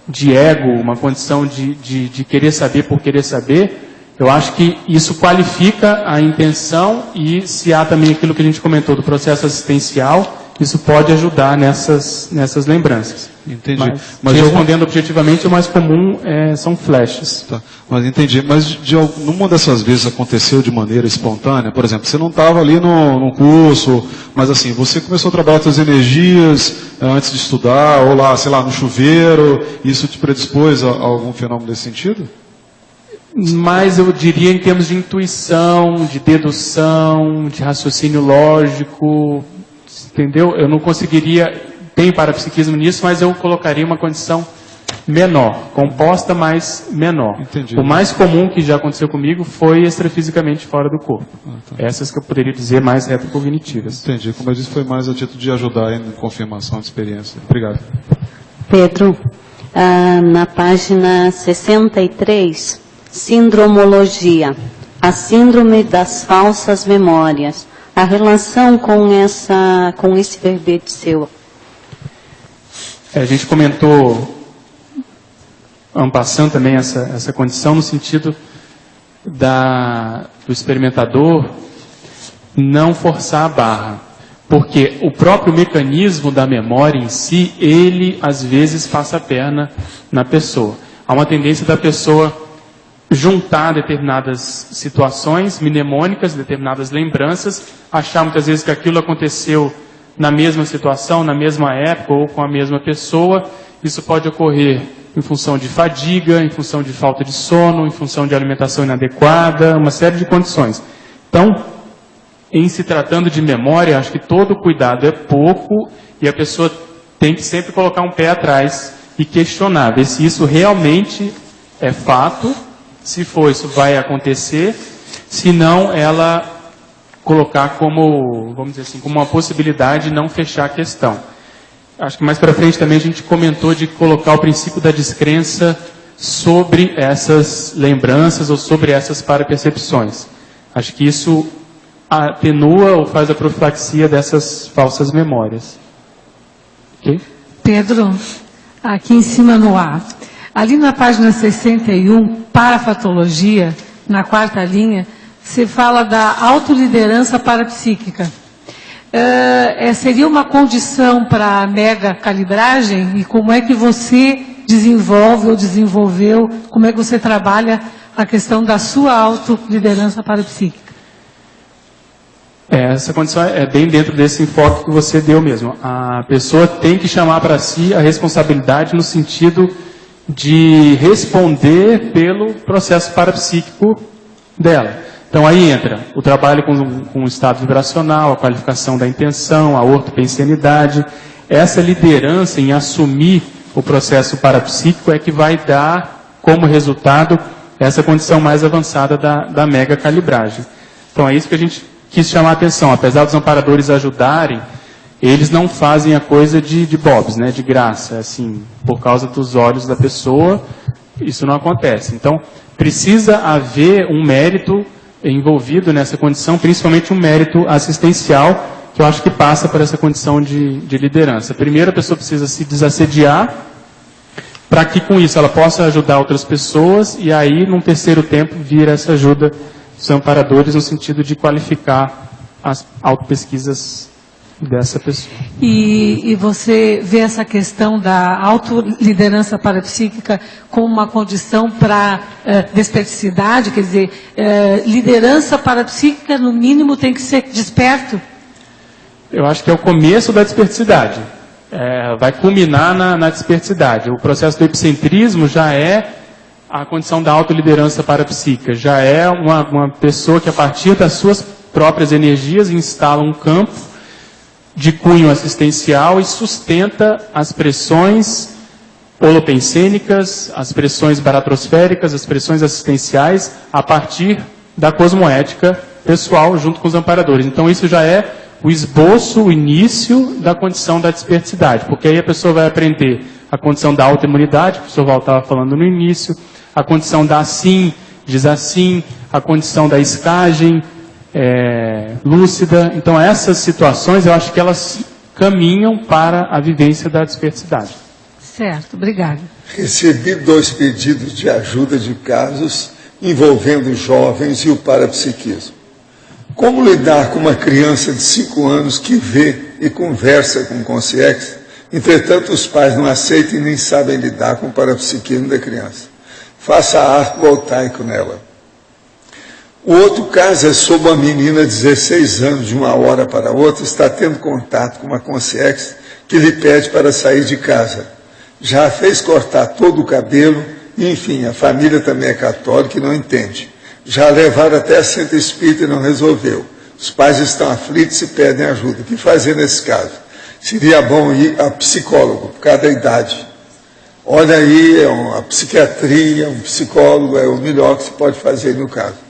de ego, uma condição de querer saber por querer saber, eu acho que isso qualifica a intenção, e se há também aquilo que a gente comentou do processo assistencial, isso pode ajudar nessas lembranças. Entendi. Mas respondendo objetivamente, o mais comum são flashes. Tá. Mas entendi. Mas numa dessas vezes aconteceu de maneira espontânea? Por exemplo, você não estava ali no curso, mas assim, você começou a trabalhar suas energias antes de estudar, ou lá, sei lá, no chuveiro, isso te predispôs a algum fenômeno desse sentido? Mas eu diria em termos de intuição, de dedução, de raciocínio lógico, entendeu? Eu não conseguiria, tem parapsiquismo nisso, mas eu colocaria uma condição menor, composta, mas menor. Entendi. O mais comum que já aconteceu comigo foi extrafisicamente fora do corpo. Tá. Essas que eu poderia dizer mais retrocognitivas. Entendi. Como eu disse, foi mais a título de ajudar em confirmação de experiência. Obrigado. Pedro, na página 63, Sindromologia, a síndrome das falsas memórias. A relação com esse verbete seu? A gente comentou, passando também essa condição, no sentido do experimentador não forçar a barra. Porque o próprio mecanismo da memória em si, ele às vezes passa a perna na pessoa. Há uma tendência da pessoa juntar determinadas situações mnemônicas, determinadas lembranças, achar muitas vezes que aquilo aconteceu na mesma situação, na mesma época ou com a mesma pessoa. Isso pode ocorrer em função de fadiga, em função de falta de sono, em função de alimentação inadequada, uma série de condições. Então, em se tratando de memória, acho que todo cuidado é pouco e a pessoa tem que sempre colocar um pé atrás e questionar, ver se isso realmente é fato. Se for, isso vai acontecer. Se não, ela colocar como, vamos dizer assim, como uma possibilidade de não fechar a questão. Acho que mais para frente também a gente comentou de colocar o princípio da descrença sobre essas lembranças ou sobre essas parapercepções. Acho que isso atenua ou faz a profilaxia dessas falsas memórias. Ok? Pedro, aqui em cima no ar. Ali na página 61, parafatologia, na 4ª linha, se fala da autoliderança parapsíquica. Seria uma condição para a mega calibragem? E como é que você desenvolve ou desenvolveu, como é que você trabalha a questão da sua autoliderança parapsíquica? Essa condição é bem dentro desse enfoque que você deu mesmo. A pessoa tem que chamar para si a responsabilidade no sentido de responder pelo processo parapsíquico dela. Então aí entra o trabalho com o estado vibracional, a qualificação da intenção, a ortopensenidade, essa liderança em assumir o processo parapsíquico é que vai dar como resultado essa condição mais avançada da mega calibragem. Então é isso que a gente quis chamar a atenção. Apesar dos amparadores ajudarem, eles não fazem a coisa de bobs, né, de graça, assim, por causa dos olhos da pessoa, isso não acontece. Então, precisa haver um mérito envolvido nessa condição, principalmente um mérito assistencial, que eu acho que passa por essa condição de liderança. Primeiro, a pessoa precisa se desassediar, para que com isso ela possa ajudar outras pessoas, e aí, num terceiro tempo, vir essa ajuda dos amparadores, no sentido de qualificar as autopesquisas dessa pessoa. E você vê essa questão da autoliderança parapsíquica como uma condição para desperticidade, quer dizer, liderança parapsíquica, no mínimo, tem que ser desperto? Eu acho que é o começo da desperticidade. Vai culminar na desperticidade. O processo do epicentrismo já é a condição da autoliderança parapsíquica. Já é uma pessoa que, a partir das suas próprias energias, instala um campo de cunho assistencial e sustenta as pressões holopensênicas, as pressões baratrosféricas, as pressões assistenciais, a partir da cosmoética pessoal, junto com os amparadores. Então, isso já é o esboço, o início da condição da desperticidade, porque aí a pessoa vai aprender a condição da autoimunidade, que o professor Val estava falando no início, a condição da assim, diz assim, a condição da escagem lúcida. Então, essas situações, eu acho que elas caminham para a vivência da desperticidade. Certo, obrigada. Recebi 2 pedidos de ajuda de casos envolvendo jovens e o parapsiquismo. Como lidar com uma criança de 5 anos que vê e conversa com consciência, entretanto os pais não aceitam e nem sabem lidar com o parapsiquismo da criança? Faça arco voltaico nela. O outro caso é sobre uma menina de 16 anos, de uma hora para outra, está tendo contato com uma consciência que lhe pede para sair de casa. Já a fez cortar todo o cabelo, e, enfim, a família também é católica e não entende. Já a levaram até a centro espírita e não resolveu. Os pais estão aflitos e pedem ajuda. O que fazer nesse caso? Seria bom ir a psicólogo, por causa da idade. Olha aí, a psiquiatria, um psicólogo é o melhor que se pode fazer no caso.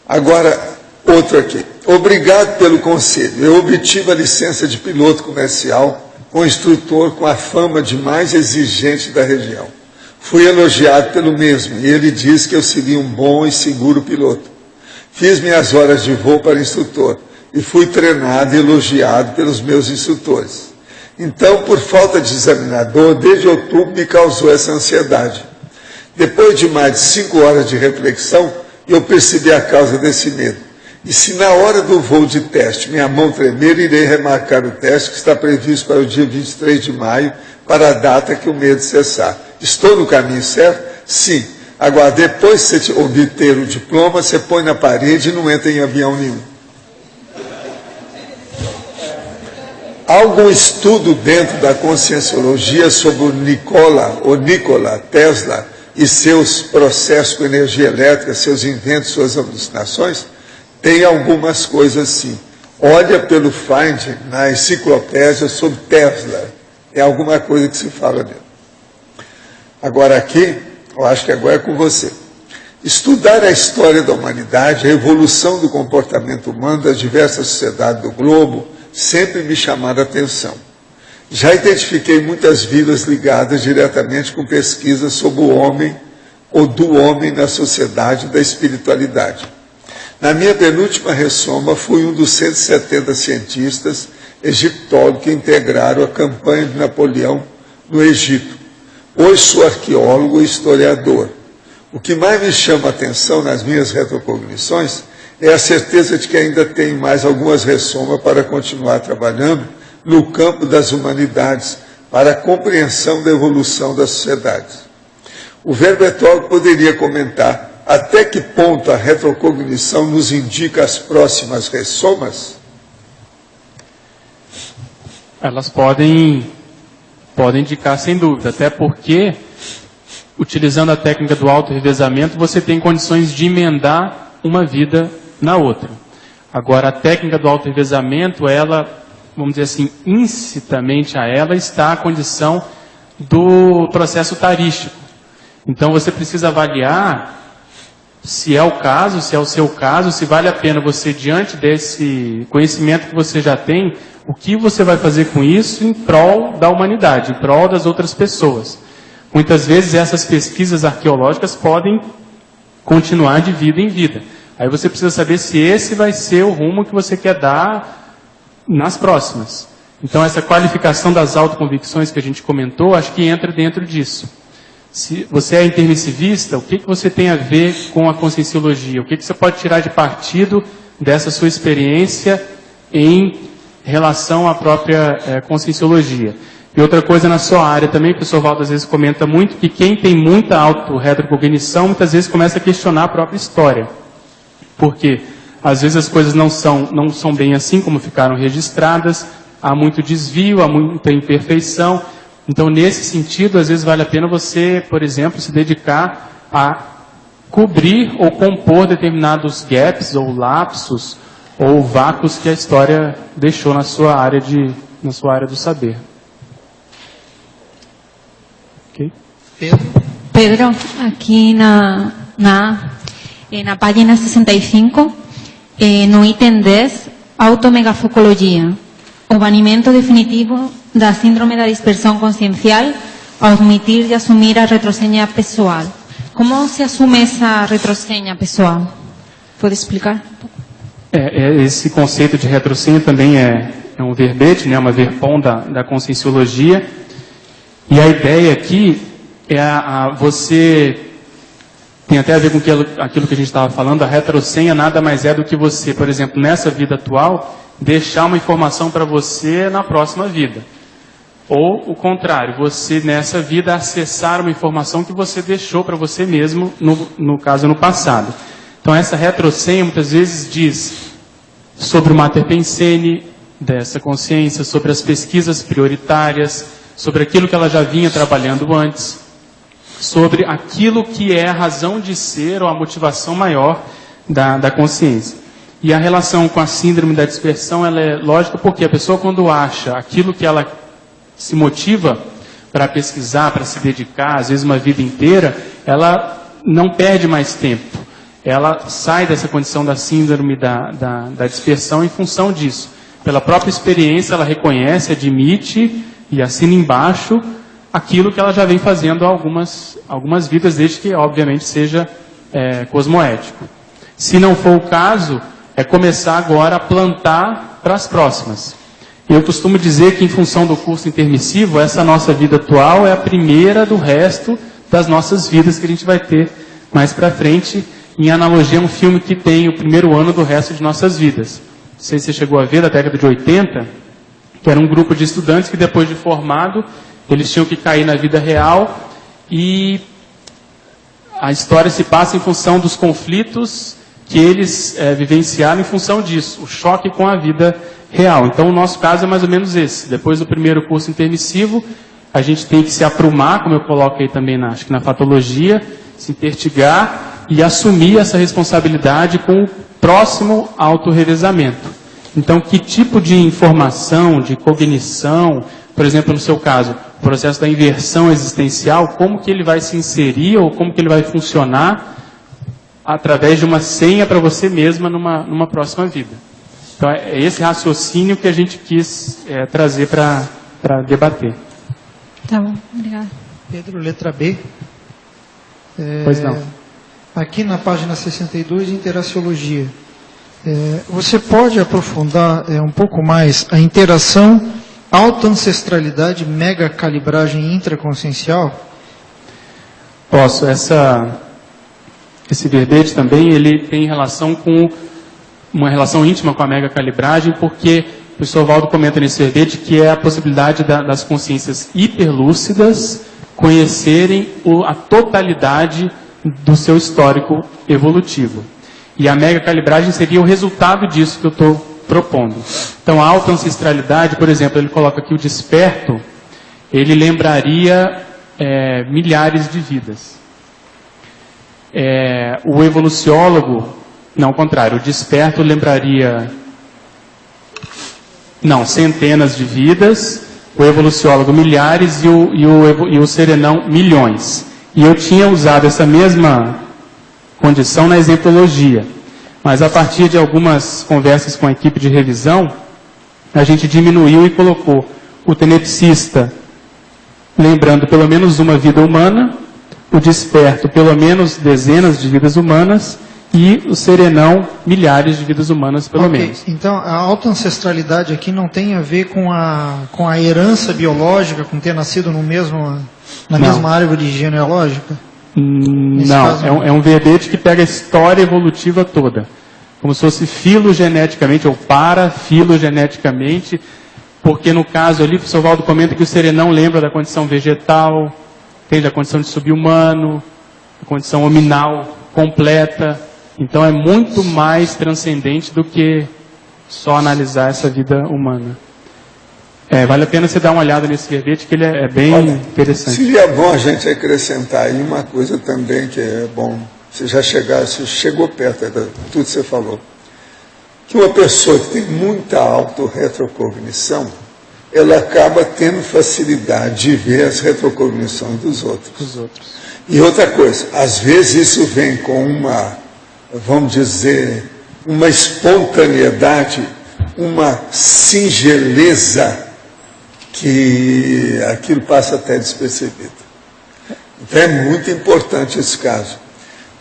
Agora, outro aqui. Obrigado pelo conselho. Eu obtive a licença de piloto comercial com instrutor com a fama de mais exigente da região. Fui elogiado pelo mesmo e ele disse que eu seria um bom e seguro piloto. Fiz minhas horas de voo para instrutor e fui treinado e elogiado pelos meus instrutores. Então, por falta de examinador, desde outubro me causou essa ansiedade. Depois de mais de 5 horas de reflexão, eu percebi a causa desse medo. E se na hora do voo de teste minha mão tremer, irei remarcar o teste que está previsto para o dia 23 de maio, para a data que o medo cessar. Estou no caminho certo? Sim. Agora, depois que você obter o diploma, você põe na parede e não entra em avião nenhum. Há algum estudo dentro da conscienciologia sobre o Nikola Tesla e seus processos com energia elétrica, seus inventos, suas alucinações? Tem algumas coisas sim. Olha pelo Find na enciclopédia sobre Tesla. Tem alguma coisa que se fala dele. Agora aqui, eu acho que agora é com você. Estudar a história da humanidade, a evolução do comportamento humano das diversas sociedades do globo, sempre me chamaram a atenção. Já identifiquei muitas vidas ligadas diretamente com pesquisas sobre o homem ou do homem na sociedade da espiritualidade. Na minha penúltima ressoma, fui um dos 170 cientistas egiptólogos que integraram a campanha de Napoleão no Egito. Hoje sou arqueólogo e historiador. O que mais me chama a atenção nas minhas retrocognições é a certeza de que ainda tenho mais algumas ressomas para continuar trabalhando no campo das humanidades, para a compreensão da evolução das sociedades. O verbetólogo poderia comentar até que ponto a retrocognição nos indica as próximas ressomas? Elas podem indicar, sem dúvida, até porque, utilizando a técnica do auto-revezamento, você tem condições de emendar uma vida na outra. Agora, a técnica do auto-revezamento, ela, vamos dizer assim, incitamente a ela está a condição do processo tarístico. Então você precisa avaliar se é o caso, se é o seu caso, se vale a pena você, diante desse conhecimento que você já tem, o que você vai fazer com isso em prol da humanidade, em prol das outras pessoas. Muitas vezes essas pesquisas arqueológicas podem continuar de vida em vida. Aí você precisa saber se esse vai ser o rumo que você quer dar nas próximas. Então essa qualificação das autoconvicções que a gente comentou, acho que entra dentro disso. Se você é intermissivista, o que você tem a ver com a conscienciologia? O que você pode tirar de partido dessa sua experiência em relação à própria conscienciologia? E outra coisa na sua área também, o professor Valdo às vezes comenta muito, que quem tem muita auto-retrocognição, muitas vezes começa a questionar a própria história. Porque às vezes as coisas não são bem assim como ficaram registradas, há muito desvio, há muita imperfeição. Então, nesse sentido, às vezes vale a pena você, por exemplo, se dedicar a cobrir ou compor determinados gaps ou lapsos ou vácuos que a história deixou na sua área do saber. Ok? Pedro, aqui na página 65, no item 10, automegafocologia, o banimento definitivo da síndrome da dispersão consciencial ao admitir e assumir a retrosenha pessoal. Como se assume essa retrosenha pessoal? Pode explicar? Esse conceito de retrosenha também é um verbete, né, uma verpom da conscienciologia. E a ideia aqui é você... Tem até a ver com aquilo que a gente estava falando. A retrosenha nada mais é do que você, por exemplo, nessa vida atual, deixar uma informação para você na próxima vida. Ou o contrário, você nessa vida acessar uma informação que você deixou para você mesmo, no caso no passado. Então essa retrosenha muitas vezes diz sobre o mater pensene dessa consciência, sobre as pesquisas prioritárias, sobre aquilo que ela já vinha trabalhando antes, sobre aquilo que é a razão de ser ou a motivação maior da consciência. E a relação com a síndrome da dispersão, ela é lógica porque a pessoa, quando acha aquilo que ela se motiva para pesquisar, para se dedicar, às vezes uma vida inteira, ela não perde mais tempo. Ela sai dessa condição da síndrome da dispersão em função disso. Pela própria experiência, ela reconhece, admite e assina embaixo aquilo que ela já vem fazendo há algumas vidas, desde que, obviamente, seja cosmoético. Se não for o caso, é começar agora a plantar para as próximas. Eu costumo dizer que, em função do curso intermissivo, essa nossa vida atual é a primeira do resto das nossas vidas que a gente vai ter mais para frente, em analogia a um filme que tem o primeiro ano do resto de nossas vidas. Não sei se você chegou a ver, da década de 80, que era um grupo de estudantes que, depois de formado, eles tinham que cair na vida real e a história se passa em função dos conflitos que eles vivenciaram em função disso, o choque com a vida real. Então, o nosso caso é mais ou menos esse. Depois do primeiro curso intermissivo, a gente tem que se aprumar, como eu coloco aí também, acho que na patologia, se intertigar e assumir essa responsabilidade com o próximo autorrevezamento. Então, que tipo de informação, de cognição, por exemplo, no seu caso, o processo da inversão existencial, como que ele vai se inserir ou como que ele vai funcionar através de uma senha para você mesma numa próxima vida. Então, é esse raciocínio que a gente quis trazer para debater. Tá bom, obrigada. Pedro, letra B. Pois não. Aqui na página 62, interaciologia. Você pode aprofundar um pouco mais a interação autoancestralidade, megacalibragem intraconsciencial? Posso. Esse verbete também ele tem relação com uma relação íntima com a megacalibragem, porque o professor Valdo comenta nesse verbete que é a possibilidade das consciências hiperlúcidas conhecerem a totalidade do seu histórico evolutivo. E a megacalibragem seria o resultado disso que eu estou propondo. Então, a autoancestralidade, por exemplo, ele coloca aqui o desperto, ele lembraria milhares de vidas. O evoluciólogo, não, ao contrário, o desperto lembraria, não, centenas de vidas, o evoluciólogo milhares e o serenão milhões. E eu tinha usado essa mesma condição na exemplologia. Mas a partir de algumas conversas com a equipe de revisão, a gente diminuiu e colocou o tenepsista lembrando pelo menos uma vida humana, o desperto pelo menos dezenas de vidas humanas e o serenão milhares de vidas humanas pelo menos. Então, a autoancestralidade aqui não tem a ver com a herança biológica, com ter nascido na mesma árvore genealógica? Não, é um verbete que pega a história evolutiva toda, como se fosse filogeneticamente ou parafilogeneticamente, porque no caso ali, o professor Valdo comenta que o serenão lembra da condição vegetal, tem da condição de subhumano, a condição hominal completa, então é muito mais transcendente do que só analisar essa vida humana. Vale a pena você dar uma olhada nesse verbete, que ele é bem interessante. Seria bom a gente acrescentar aí uma coisa também que é bom, você chegou perto de tudo que você falou. Que uma pessoa que tem muita autorretrocognição, ela acaba tendo facilidade de ver as retrocognições dos outros. E outra coisa, às vezes isso vem com uma, vamos dizer, uma espontaneidade, uma singeleza, que aquilo passa até despercebido. Então é muito importante esse caso.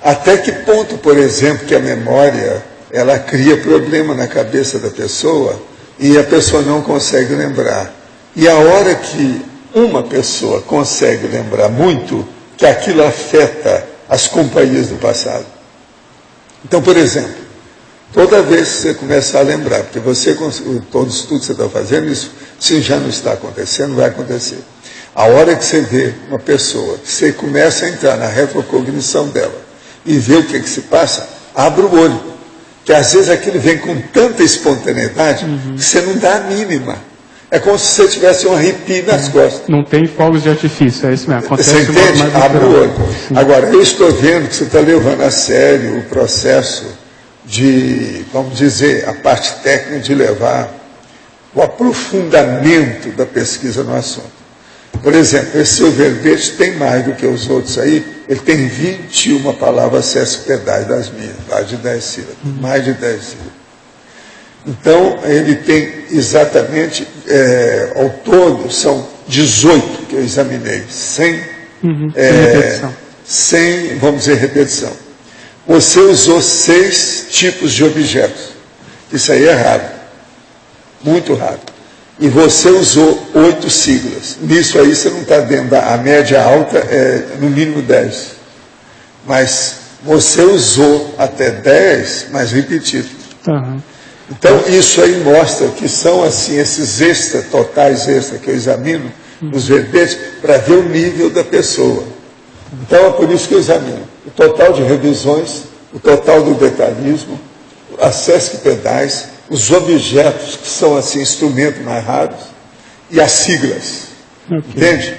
Até que ponto, por exemplo, que a memória, ela cria problema na cabeça da pessoa e a pessoa não consegue lembrar. E a hora que uma pessoa consegue lembrar muito, que aquilo afeta as companhias do passado. Então, por exemplo, toda vez que você começar a lembrar, porque você, todo estudo que você está fazendo, isso, se já não está acontecendo, vai acontecer. A hora que você vê uma pessoa, que você começa a entrar na retrocognição dela e vê o que se passa, abre o olho. Que às vezes aquilo vem com tanta espontaneidade que você não dá a mínima. É como se você tivesse um arrepio nas costas. Não tem fogos de artifício, é isso mesmo. Acontece você entende? Abre o olho. Agora, eu estou vendo que você está levando a sério o processo de, vamos dizer, a parte técnica de levar o aprofundamento da pesquisa no assunto. Por exemplo, esse seu verbete tem mais do que os outros aí, ele tem 21 palavras sesquipedais das minhas, mais de 10 sílabas, mais de 10 sílabas. Então, ele tem exatamente, ao todo, são 18 que eu examinei, sem, vamos dizer, repetição. Você usou 6 tipos de objetos. Isso aí é raro, muito raro. E você usou 8 siglas. Nisso aí você não está dentro a média alta, é no mínimo 10. Mas você usou até 10, mas repetido. Então isso aí mostra que são assim esses totais extra que eu examino nos verbetes para ver o nível da pessoa. Então é por isso que eu examino o total de revisões, o total do detalhismo, as sesquipedais, os objetos que são assim instrumentos mais raros e as siglas. Entende?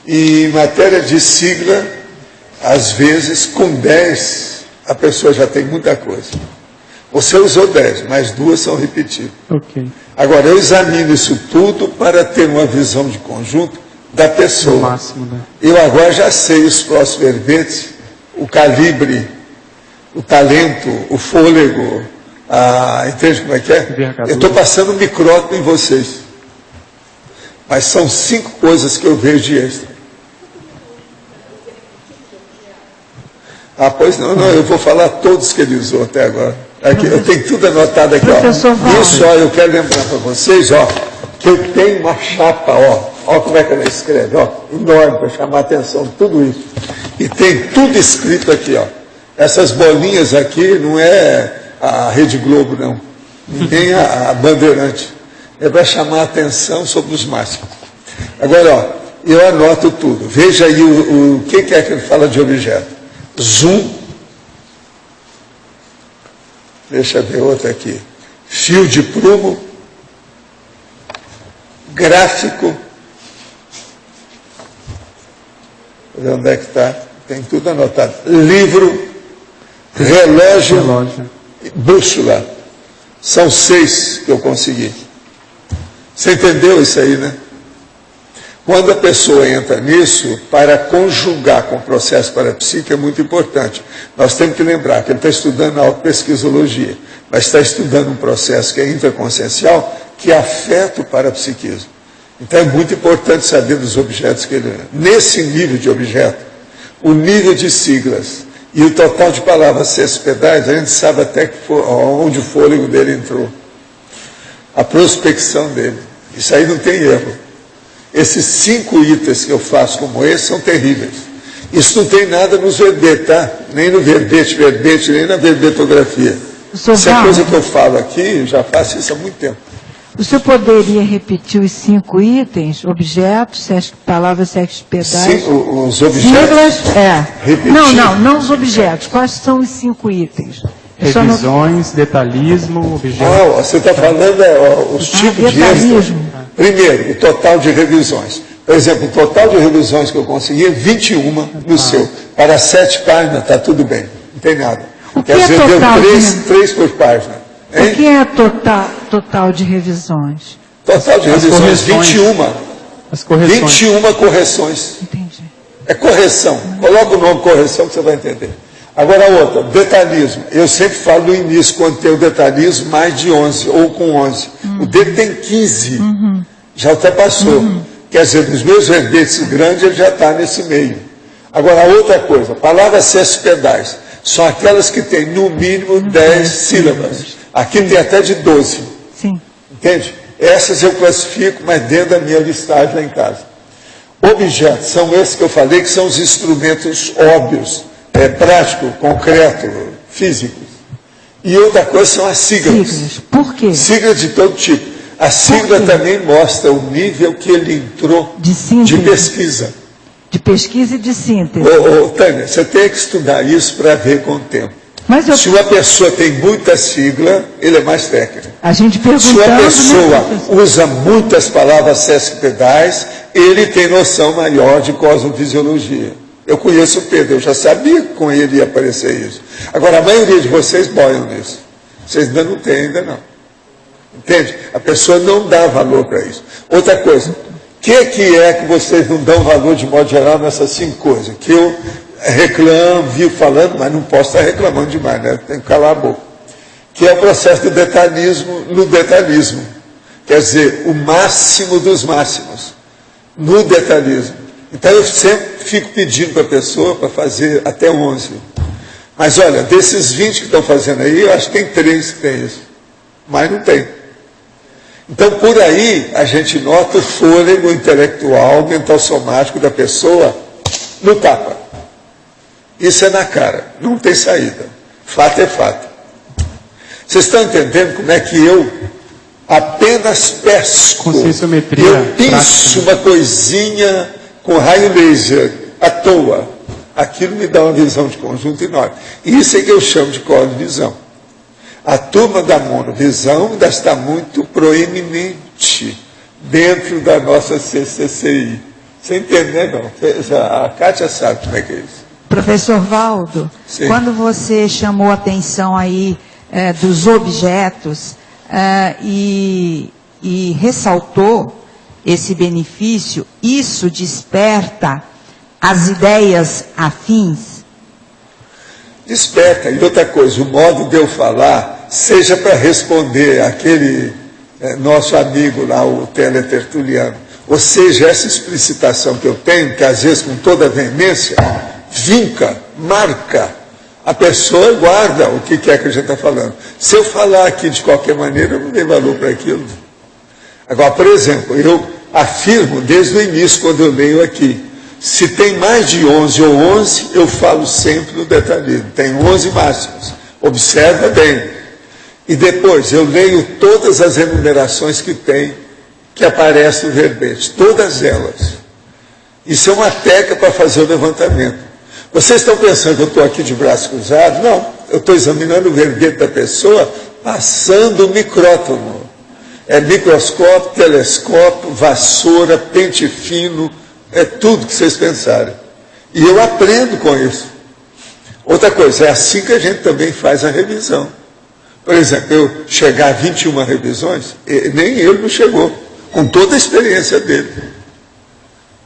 E em matéria de sigla, às vezes com 10 a pessoa já tem muita coisa. Você usou 10, mas 2 são repetidas. Agora, eu examino isso tudo para ter uma visão de conjunto da pessoa. Eu agora já sei os próximos verbetes, o calibre, o talento, o fôlego, entende como é que é? Eu estou passando um micrótomo em vocês. Mas são 5 coisas que eu vejo de extra. Pois não, eu vou falar todos que ele usou até agora. Aqui, eu tenho tudo anotado aqui, ó. Isso, ó, eu quero lembrar para vocês, ó, que eu tenho uma chapa, ó como é que ela escreve, ó, enorme, para chamar a atenção de tudo isso. E tem tudo escrito aqui, ó. Essas bolinhas aqui não é a Rede Globo, não, nem a Bandeirante. É para chamar a atenção sobre os máximos. Agora, ó, eu anoto tudo. Veja aí o que é que ele fala de objeto. Zoom. Deixa eu ver outra aqui. Fio de prumo. Gráfico. Onde é que está? Tem tudo anotado. Livro. Relógio. Bússola. São 6 que eu consegui. Você entendeu isso aí, né? Quando a pessoa entra nisso, para conjugar com o processo parapsíquico é muito importante. Nós temos que lembrar que ele está estudando a autopesquisologia, mas está estudando um processo que é intraconsciencial, que afeta o parapsiquismo. Então é muito importante saber dos objetos que ele... Nesse nível de objeto, o nível de siglas e o total de palavras sexpedais, a gente sabe até onde o fôlego dele entrou. A prospecção dele. Isso aí não tem erro. Esses 5 itens que eu faço como esse são terríveis. Isso não tem nada nos verbetes, tá? Nem no verbete, nem na verbetografia. Isso é coisa que eu falo aqui, eu já faço isso há muito tempo. O senhor poderia repetir os 5 itens, objetos, palavras sexpedais? Sim, os objetos? Siglas, Repetir. Não os objetos. Quais são os 5 itens? Revisões, detalhismo, objetos. Você está falando os tipos de êxtase. Primeiro, o total de revisões. Por exemplo, o total de revisões que eu consegui é 21 no seu. Para 7 páginas está tudo bem, não tem nada. Quer dizer, deu 3 por página. Hein? O que é total de revisões? Total de revisões, 21. As correções. 21 correções. Entendi. É correção. Coloca o nome correção que você vai entender. Agora a outra, detalhismo. Eu sempre falo no início, quando tem o detalhismo, mais de 11, ou com 11. O dele tem 15. Já ultrapassou. Quer dizer, nos meus verbetes grandes, ele já está nesse meio. Agora, a outra coisa, palavras sexpedais. São aquelas que têm, no mínimo, 10 sílabas. Aqui tem até de 12. Sim. Entende? Essas eu classifico, mas dentro da minha listagem lá em casa. Objetos são esses que eu falei, que são os instrumentos óbvios, prático, concreto, físicos. E outra coisa são as siglas. Por quê? Siglas de todo tipo. A sigla também mostra o nível que ele entrou de pesquisa. De pesquisa e de síntese. Tânia, você tem que estudar isso para ver com o tempo. Se uma pessoa tem muita sigla, ele é mais técnico. A gente perguntando, se uma pessoa usa muitas palavras sexpedais, ele tem noção maior de cosmofisiologia. Eu conheço o Pedro, eu já sabia que com ele ia aparecer isso. Agora, a maioria de vocês boiam nisso. Vocês ainda não têm, ainda não. Entende? A pessoa não dá valor para isso. Outra coisa, o que é que vocês não dão valor de modo geral nessas 5 coisas? Que eu reclamo, vivo falando, mas não posso estar reclamando demais, né? Tem que calar a boca. Que é o processo do detalhismo no detalhismo. Quer dizer, o máximo dos máximos no detalhismo. Então eu sempre fico pedindo para a pessoa para fazer até 11. Mas olha, desses 20 que estão fazendo aí, eu acho que tem 3 que tem isso. Mas não tem. Então, por aí, a gente nota o fôlego intelectual, mental somático da pessoa no tapa. Isso é na cara, não tem saída. Fato é fato. Vocês estão entendendo como é que eu apenas pesco? Eu pinço uma coisinha com raio laser à toa. Aquilo me dá uma visão de conjunto enorme. Isso é que eu chamo de cosmovisão. A turma da monovisão ainda está muito proeminente dentro da nossa CCCI. Você entende, né, não? A Kátia sabe como é que é isso. Professor Valdo, Sim. Quando você chamou a atenção aí dos objetos e ressaltou esse benefício, isso desperta as ideias afins? Desperta. E outra coisa, o modo de eu falar, seja para responder aquele nosso amigo lá, o teletertuliano, ou seja, essa explicitação que eu tenho, que às vezes com toda veemência, vinca, marca, a pessoa guarda o que é que a gente está falando. Se eu falar aqui de qualquer maneira, eu não dei valor para aquilo. Agora, por exemplo, eu afirmo desde o início, quando eu leio aqui, se tem mais de 11 ou 11, eu falo sempre no detalhismo. Tem 11 máximos. Observa bem. E depois eu leio todas as enumerações que tem, que aparecem no verbete. Todas elas. Isso é uma técnica para fazer o levantamento. Vocês estão pensando que eu estou aqui de braço cruzado? Não. Eu estou examinando o verbete da pessoa passando o micrótomo. É microscópio, telescópio, vassoura, pente fino, é tudo que vocês pensarem. E eu aprendo com isso. Outra coisa, é assim que a gente também faz a revisão. Por exemplo, eu chegar a 21 revisões, nem ele não chegou, com toda a experiência dele.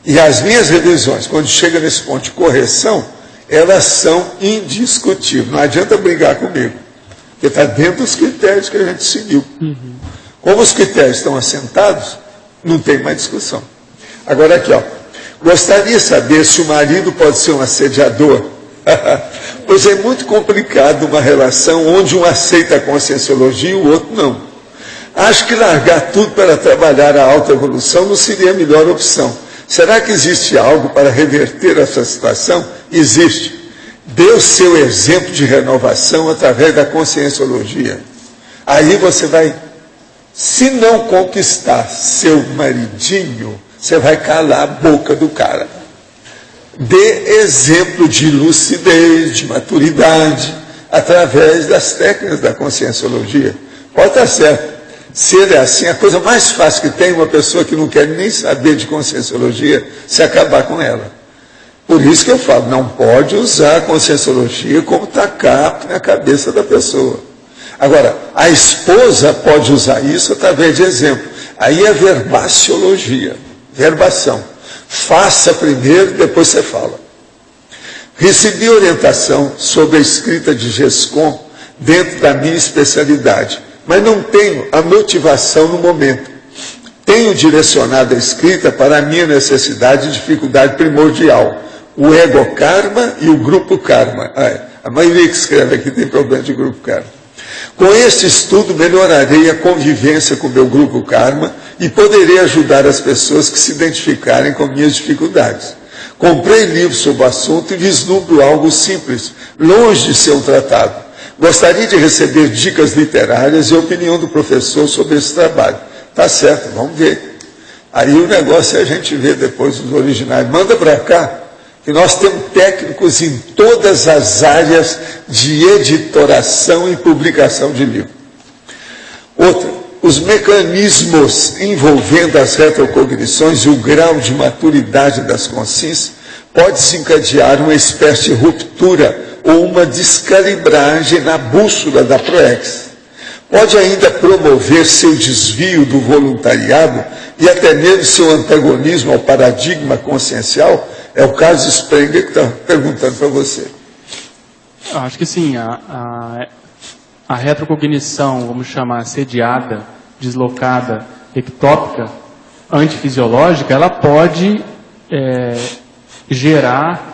E as minhas revisões, quando chega nesse ponto de correção, elas são indiscutíveis. Não adianta brigar comigo, porque está dentro dos critérios que a gente seguiu. Como os critérios estão assentados, não tem mais discussão. Agora aqui, ó. Gostaria de saber se o marido pode ser um assediador. Pois é muito complicado uma relação onde um aceita a conscienciologia e o outro não. Acho que largar tudo para trabalhar a autoevolução não seria a melhor opção. Será que existe algo para reverter essa situação? Existe. Dê o seu exemplo de renovação através da conscienciologia. Aí você vai, se não conquistar seu maridinho, você vai calar a boca do cara. Dê exemplo de lucidez, de maturidade, através das técnicas da conscienciologia. Pode estar certo. Se ele é assim, a coisa mais fácil que tem uma pessoa que não quer nem saber de conscienciologia, se acabar com ela. Por isso que eu falo, não pode usar a conscienciologia como tacar na cabeça da pessoa. Agora, a esposa pode usar isso através de exemplo. Aí é verbaciologia, verbação. Faça primeiro, depois você fala. Recebi orientação sobre a escrita de GESCOM dentro da minha especialidade, mas não tenho a motivação no momento. Tenho direcionado a escrita para a minha necessidade e dificuldade primordial, o ego-karma e o grupo-karma. A maioria que escreve aqui tem problema de grupo-karma. Com este estudo, melhorarei a convivência com o meu grupo-karma e poderei ajudar as pessoas que se identificarem com minhas dificuldades. Comprei livros sobre o assunto e vislumbro algo simples, longe de ser um tratado. Gostaria de receber dicas literárias e opinião do professor sobre esse trabalho. Tá certo, vamos ver. Aí o negócio é a gente ver depois os originais. Manda para cá, que nós temos técnicos em todas as áreas de editoração e publicação de livro. Outra, os mecanismos envolvendo as retrocognições e o grau de maturidade das consciências pode desencadear uma espécie de ruptura ou uma descalibragem na bússola da PROEX. Pode ainda promover seu desvio do voluntariado e até mesmo seu antagonismo ao paradigma consciencial. É o caso de Sprenger que está perguntando para você. Eu acho que sim, a retrocognição, vamos chamar, assediada, deslocada, ectópica, antifisiológica, ela pode gerar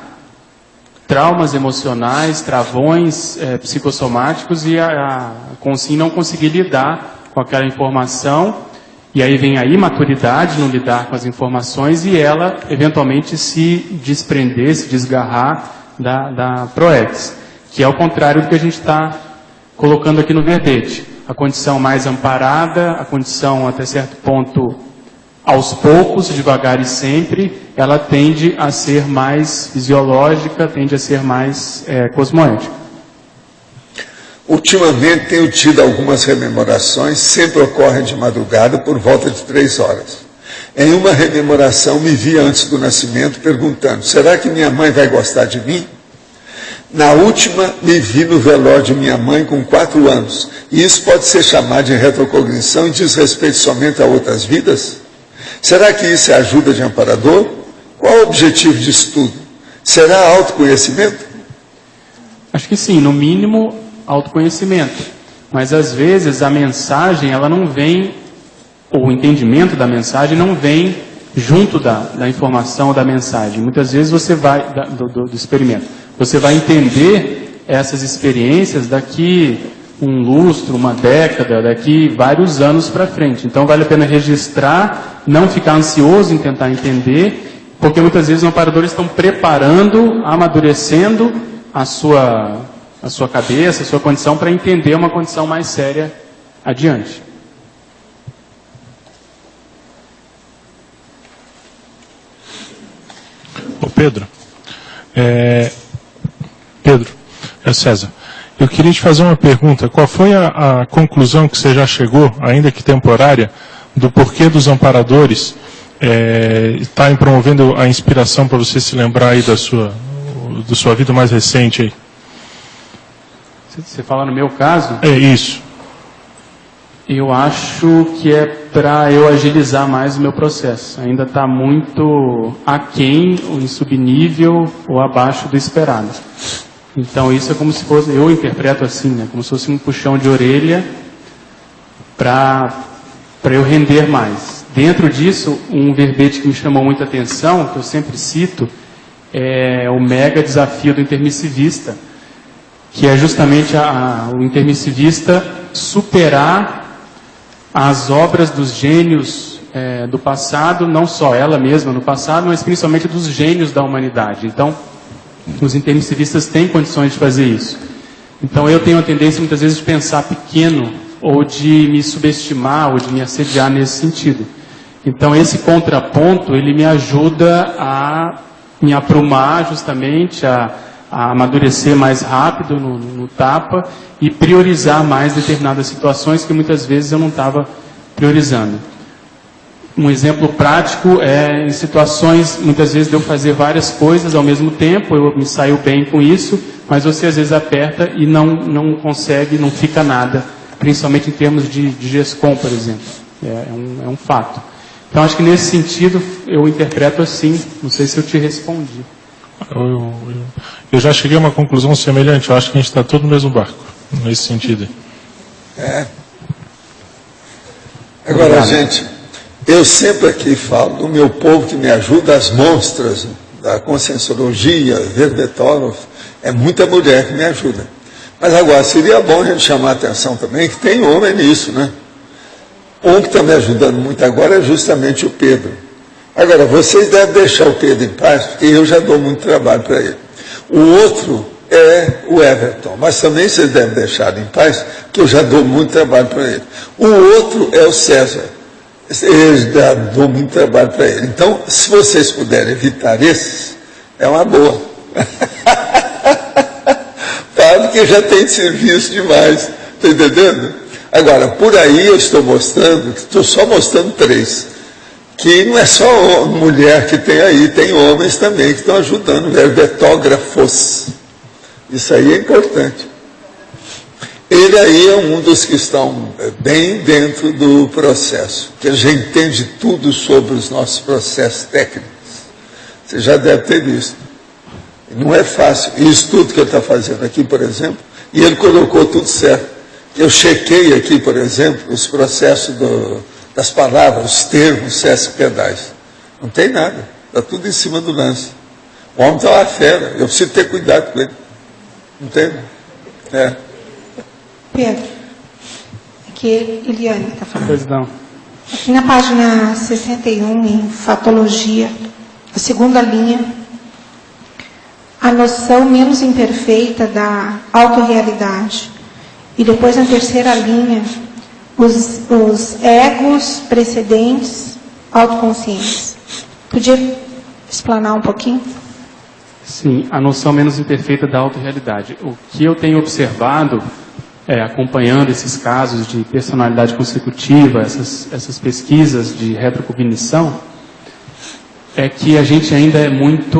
traumas emocionais, travões psicossomáticos e a consciência não conseguir lidar com aquela informação, e aí vem a imaturidade, não lidar com as informações, e ela eventualmente se desprender, se desgarrar da PROEX, que é o contrário do que a gente está colocando aqui no verbete. A condição mais amparada, a condição até certo ponto aos poucos, devagar e sempre, ela tende a ser mais fisiológica, tende a ser mais cosmoética. Ultimamente tenho tido algumas rememorações, sempre ocorrem de madrugada por volta de 3 horas. Em uma rememoração me vi antes do nascimento perguntando, será que minha mãe vai gostar de mim? Na última me vi no velório de minha mãe com 4 anos, e isso pode ser chamado de retrocognição e diz respeito somente a outras vidas? Será que isso é ajuda de amparador? Qual o objetivo de estudo? Será autoconhecimento? Acho que sim, no mínimo autoconhecimento. Mas às vezes a mensagem, ela não vem, ou o entendimento da mensagem não vem junto da informação da mensagem. Muitas vezes você vai, do experimento, você vai entender essas experiências daqui um lustro, uma década, daqui vários anos para frente. Então vale a pena registrar, não ficar ansioso em tentar entender, porque muitas vezes os amparadores estão preparando, amadurecendo a sua cabeça, a sua condição para entender uma condição mais séria adiante. Ô Pedro, é César. Eu queria te fazer uma pergunta. Qual foi a conclusão que você já chegou, ainda que temporária, do porquê dos amparadores estarem promovendo a inspiração para você se lembrar aí da sua vida mais recente aí? Você fala no meu caso? É isso. Eu acho que é para eu agilizar mais o meu processo. Ainda está muito aquém, ou em subnível, ou abaixo do esperado. Então isso é como se fosse, eu interpreto assim, né, como se fosse um puxão de orelha para eu render mais. Dentro disso, um verbete que me chamou muita atenção, que eu sempre cito, é o mega desafio do intermissivista, que é justamente o intermissivista superar as obras dos gênios do passado, não só ela mesma no passado, mas principalmente dos gênios da humanidade. Então, os intermissivistas têm condições de fazer isso. Então, eu tenho a tendência muitas vezes de pensar pequeno, ou de me subestimar, ou de me assediar nesse sentido. Então, esse contraponto, ele me ajuda a me aprumar justamente, a amadurecer mais rápido no tapa e priorizar mais determinadas situações que muitas vezes eu não estava priorizando. Um exemplo prático é em situações, muitas vezes, de eu fazer várias coisas ao mesmo tempo, eu me saio bem com isso, mas você às vezes aperta e não consegue, não fica nada, principalmente em termos de GESCOM, por exemplo. É um fato. Então, acho que nesse sentido, eu interpreto assim, não sei se eu te respondi. Eu já cheguei a uma conclusão semelhante. Eu acho que a gente está todo no mesmo barco, nesse sentido. Agora, gente, eu sempre aqui falo do meu povo que me ajuda, as monstras da conscienciologia, verbetógrafo, é muita mulher que me ajuda. Mas agora, seria bom a gente chamar a atenção também que tem homem nisso, né? Um que está me ajudando muito agora é justamente o Pedro. Agora, vocês devem deixar o Pedro em paz, porque eu já dou muito trabalho para ele. O outro é o Everton, mas também vocês devem deixar em paz, porque eu já dou muito trabalho para ele. O outro é o César. Eu já dou muito trabalho para ele. Então, se vocês puderem evitar esses, é uma boa. Porque já tem serviço demais, está entendendo? Agora, por aí eu estou mostrando, estou só mostrando 3, que não é só mulher que tem aí, tem homens também que estão ajudando, verbetógrafos. Isso aí é importante. Ele aí é um dos que estão bem dentro do processo, que já entende tudo sobre os nossos processos técnicos. Você já deve ter visto. Não é fácil. Isso tudo que ele está fazendo aqui, por exemplo, e ele colocou tudo certo. Eu chequei aqui, por exemplo, os processos das palavras, os termos, Sesc Pedais. Não tem nada. Está tudo em cima do lance. O homem está uma fera. Eu preciso ter cuidado com ele. Entende? Pedro, aqui Eliane está falando. Pois não. Aqui na página 61, em Fatologia, a segunda linha, a noção menos imperfeita da autorrealidade. E depois, na terceira linha, os egos precedentes autoconscientes. Podia explanar um pouquinho? Sim, a noção menos imperfeita da autorrealidade. O que eu tenho observado, acompanhando esses casos de personalidade consecutiva, essas pesquisas de retrocognição, é que a gente ainda é muito,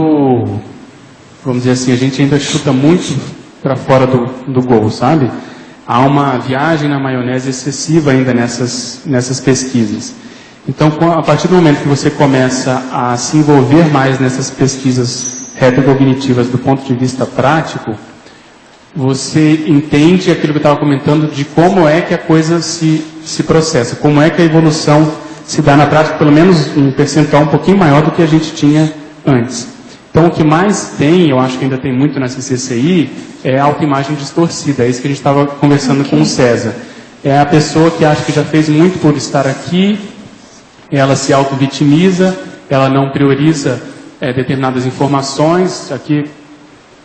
vamos dizer assim, a gente ainda chuta muito para fora do gol, sabe? Há uma viagem na maionese excessiva ainda nessas pesquisas. Então, a partir do momento que você começa a se envolver mais nessas pesquisas retrocognitivas do ponto de vista prático, você entende aquilo que eu estava comentando de como é que a coisa se processa, como é que a evolução se dá na prática, pelo menos um percentual um pouquinho maior do que a gente tinha antes. Então, o que mais tem, eu acho que ainda tem muito nessa CCI, é a autoimagem distorcida. É isso que a gente estava conversando com o César. É a pessoa que acha que já fez muito por estar aqui, ela se auto-vitimiza, ela não prioriza determinadas informações. Aqui,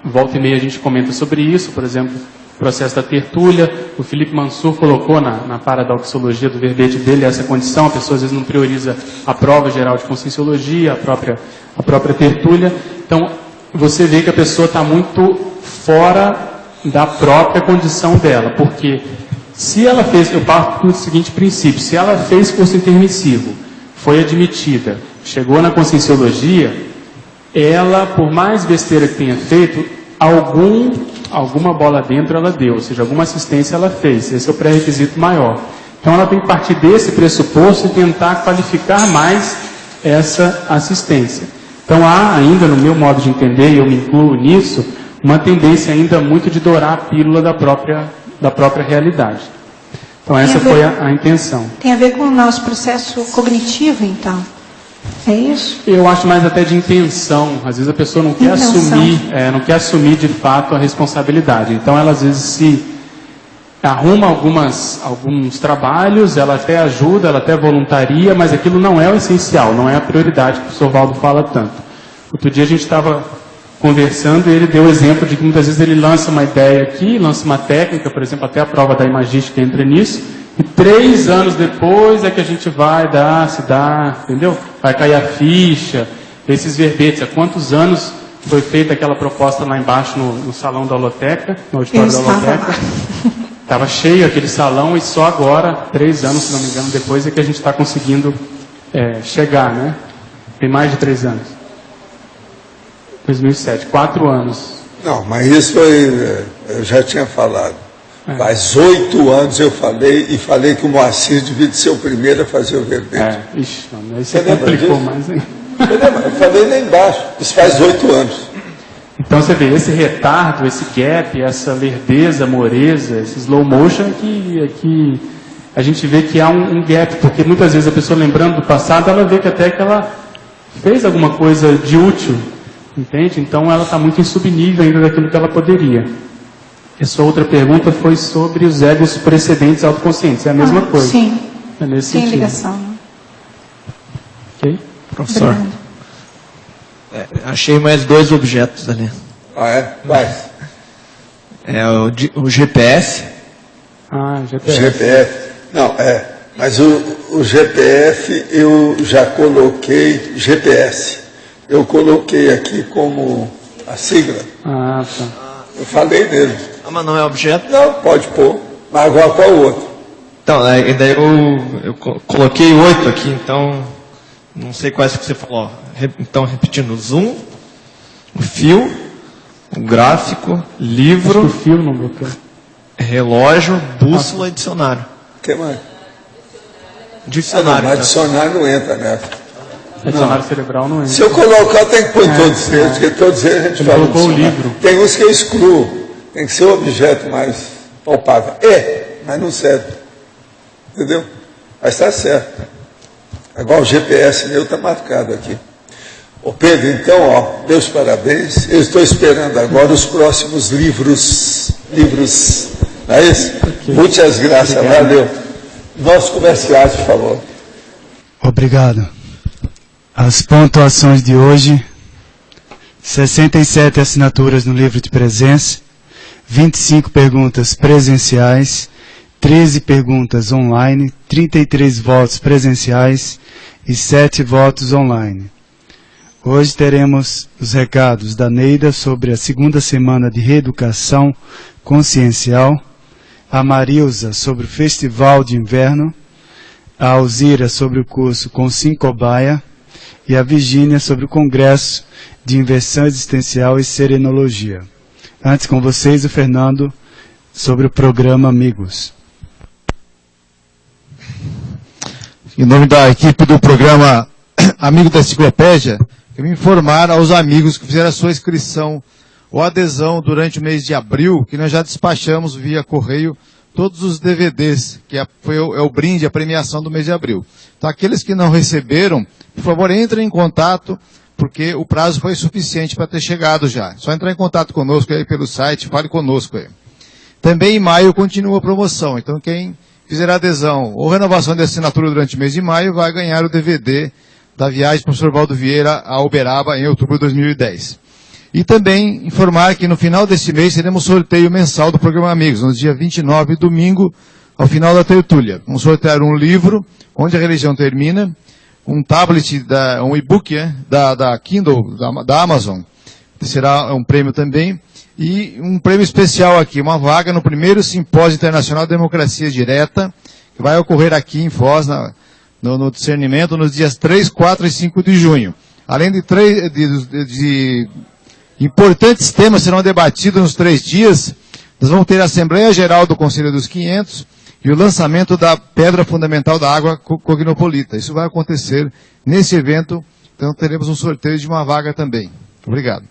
volta e meia, a gente comenta sobre isso, por exemplo, o processo da tertúlia. O Felipe Mansur colocou na paradoxologia do verbete dele essa condição. A pessoa às vezes não prioriza a prova geral de conscienciologia, a própria tertúlia. Então, você vê que a pessoa está muito fora da própria condição dela, porque se ela fez, eu parto do seguinte princípio, se ela fez curso intermissivo, foi admitida, chegou na conscienciologia, ela, por mais besteira que tenha feito, alguma bola dentro ela deu, ou seja, alguma assistência ela fez, esse é o pré-requisito maior. Então ela tem que partir desse pressuposto e tentar qualificar mais essa assistência. Então há ainda, no meu modo de entender, e eu me incluo nisso, uma tendência ainda muito de dourar a pílula da própria realidade. Então essa foi a intenção. Tem a ver com o nosso processo cognitivo, então? É isso? Eu acho mais até de intenção. Às vezes a pessoa não quer assumir de fato a responsabilidade. Então ela às vezes se arruma alguns trabalhos, ela até ajuda, ela até voluntaria, mas aquilo não é o essencial, não é a prioridade que o professor Valdo fala tanto. Outro dia a gente estava conversando e ele deu o exemplo de que muitas vezes ele lança uma ideia aqui, lança uma técnica, por exemplo, até a prova da imagística entra nisso, e 3 anos depois é que a gente vai entendeu? Vai cair a ficha, esses verbetes. Há quantos anos foi feita aquela proposta lá embaixo no salão da Holoteca, no auditório da Holoteca? Estava cheio aquele salão e só agora, 3 anos, se não me engano, depois é que a gente está conseguindo chegar, né? Tem mais de 3 anos. 2007, 4 anos. Não, mas isso foi, eu já tinha falado. Faz 8 anos eu falei, e falei que o Moacir devia ser o primeiro a fazer o verbete. Ixi, aí você complicou mais, hein? Eu falei lá embaixo, isso faz 8 anos. Então você vê, esse retardo, esse gap, essa lerdeza, moreza, esse slow motion é que a gente vê que há um gap, porque muitas vezes a pessoa lembrando do passado, ela vê que até que ela fez alguma coisa de útil, entende? Então ela está muito em subnível ainda daquilo que ela poderia. Essa outra pergunta foi sobre os egos precedentes autoconscientes, é a mesma coisa. Sim, é nesse tem sentido. ligação. Né? Ok? Professor. Achei mais 2 objetos ali. Ah, é? Vai. O GPS. GPS. GPF. Não, mas o GPF eu já coloquei GPS. Eu coloquei aqui como a sigla. Tá. Eu falei dele. Mas não é objeto? Não, pode pôr. Mas agora qual o outro? Então, daí eu coloquei 8 aqui, então não sei quais que você falou. Então, repetindo, o zoom, o fio, o gráfico, livro, o fio não botou. Relógio, bússola e dicionário. O que mais? Dicionário. Mas dicionário não entra, né? Dicionário cerebral não entra. Se eu colocar, tem que pôr todos eles, porque todos eles a gente fala. Colocou o livro. Tem uns que eu excluo. Tem que ser o objeto mais palpável. Mas não serve. Entendeu? Mas está certo. Agora o GPS meu está marcado aqui. Ô Pedro, então, meus parabéns. Eu estou esperando agora os próximos livros. Não é isso? Okay. Muitas graças, valeu. Nossos comerciais, por favor. Obrigado. As pontuações de hoje: 67 assinaturas no livro de presença, 25 perguntas presenciais, 13 perguntas online, 33 votos presenciais e 7 votos online. Hoje teremos os recados da Neida sobre a segunda semana de reeducação consciencial, a Marilza sobre o Festival de Inverno, a Alzira sobre o curso com Sincobaia e a Virgínia sobre o Congresso de Inversão Existencial e Serenologia. Antes com vocês, o Fernando sobre o programa Amigos. Em nome da equipe do programa Amigo da Enciclopédia, eu me informar aos amigos que fizeram a sua inscrição ou adesão durante o mês de abril, que nós já despachamos via correio todos os DVDs, que é o brinde, a premiação do mês de abril. Então, aqueles que não receberam, por favor, entrem em contato, porque o prazo foi suficiente para ter chegado já. Só entrar em contato conosco aí pelo site, fale conosco aí. Também em maio continua a promoção, então quem fizer adesão ou renovação de assinatura durante o mês de maio vai ganhar o DVD da viagem do professor Valdo Vieira a Uberaba em outubro de 2010. E também informar que no final deste mês teremos sorteio mensal do programa Amigos, no dia 29, domingo, ao final da tertúlia. Vamos sortear um livro, Onde a Religião Termina, um tablet, um e-book da Kindle, da Amazon, que será um prêmio também, e um prêmio especial aqui, uma vaga no primeiro Simpósio Internacional de Democracia Direta, que vai ocorrer aqui em Foz, no Discernimento, nos dias 3, 4 e 5 de junho. Além de importantes temas serão debatidos nos 3 dias, nós vamos ter a Assembleia Geral do Conselho dos 500, e o lançamento da pedra fundamental da água cognopolita. Isso vai acontecer nesse evento, então teremos um sorteio de uma vaga também. Obrigado.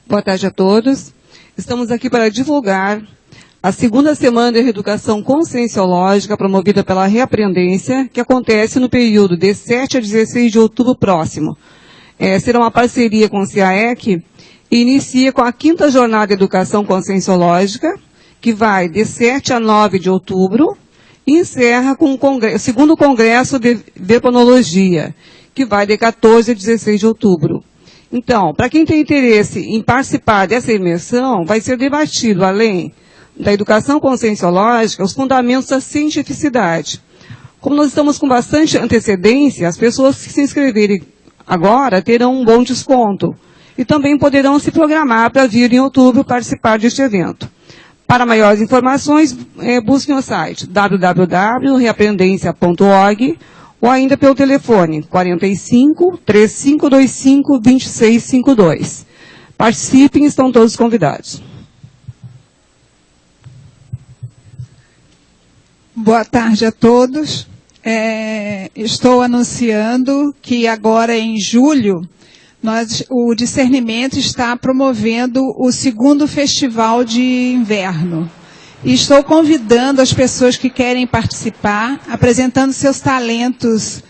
Boa tarde a todos. Estamos aqui para divulgar a segunda semana de reeducação conscienciológica promovida pela Reaprendência, que acontece no período de 7 a 16 de outubro próximo. Será uma parceria com o CIAEC e inicia com a 5ª Jornada de Educação Conscienciológica, que vai de 7 a 9 de outubro, e encerra com o 2º Congresso de Veponologia, que vai de 14 a 16 de outubro. Então, para quem tem interesse em participar dessa imersão, vai ser debatido, além da educação conscienciológica, os fundamentos da cientificidade. Como nós estamos com bastante antecedência, as pessoas que se inscreverem agora terão um bom desconto e também poderão se programar para vir em outubro participar deste evento. Para maiores informações, busquem o site www.reaprendência.org ou ainda pelo telefone 45 3525 2652. Participem, estão todos convidados. Boa tarde a todos. Estou anunciando que agora em julho, o Discernimento está promovendo o 2º Festival de Inverno. E estou convidando as pessoas que querem participar, apresentando seus talentos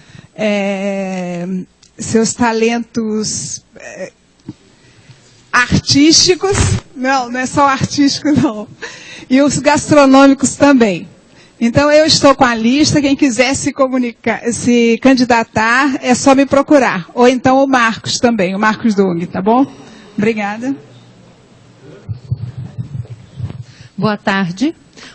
artísticos, não é só artístico não, e os gastronômicos também. Então eu estou com a lista, quem quiser se candidatar, é só me procurar. Ou então o Marcos também, o Marcos Dung, tá bom? Obrigada. Boa tarde.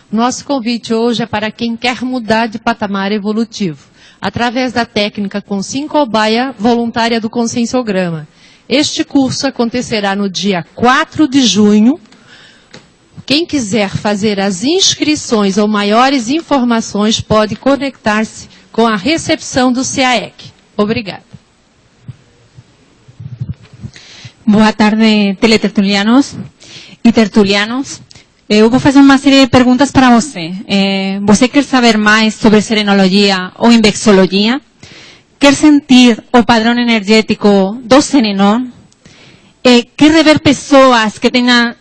Nosso convite hoje é para quem quer mudar de patamar evolutivo, através da técnica Consciência Cobaia voluntária do Conscienciograma. Este curso acontecerá no dia 4 de junho. Quem quiser fazer as inscrições ou maiores informações pode conectar-se com a recepção do CIAEC. Obrigada. Boa tarde, teletertulianos e tertulianos. Eu vou fazer uma série de perguntas para você. Você quer saber mais sobre serenologia ou inversologia? Quer sentir o padrão energético do serenón? Quer rever pessoas que tenham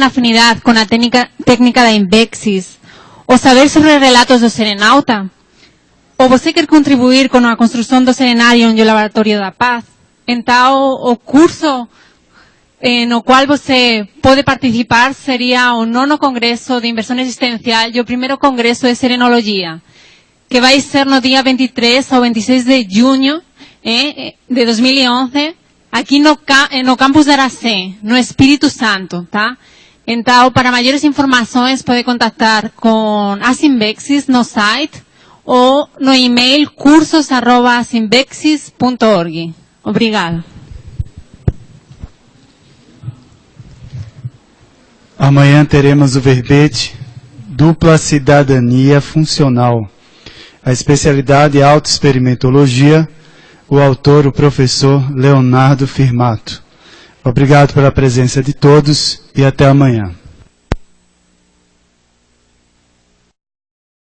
afinidade com a técnica da Invexis? Ou saber sobre relatos do Serenauta? Ou você quer contribuir com a construção do Serenarium e o Laboratório da Paz? Então, o curso no qual você pode participar seria o 9º Congresso de Inversão Existencial e o 1º Congresso de Serenologia, que vai ser no dia 23 ao 26 de junho de 2011, aqui no campus da Aracé, no Espírito Santo, tá? Então, para maiores informações, pode contactar com a Sinvexis no site ou no e-mail cursos@sinvexis.org. Obrigada. Amanhã teremos o verbete Dupla Cidadania Funcional. A especialidade é autoexperimentologia. O autor, o professor Leonardo Firmato. Obrigado pela presença de todos e até amanhã.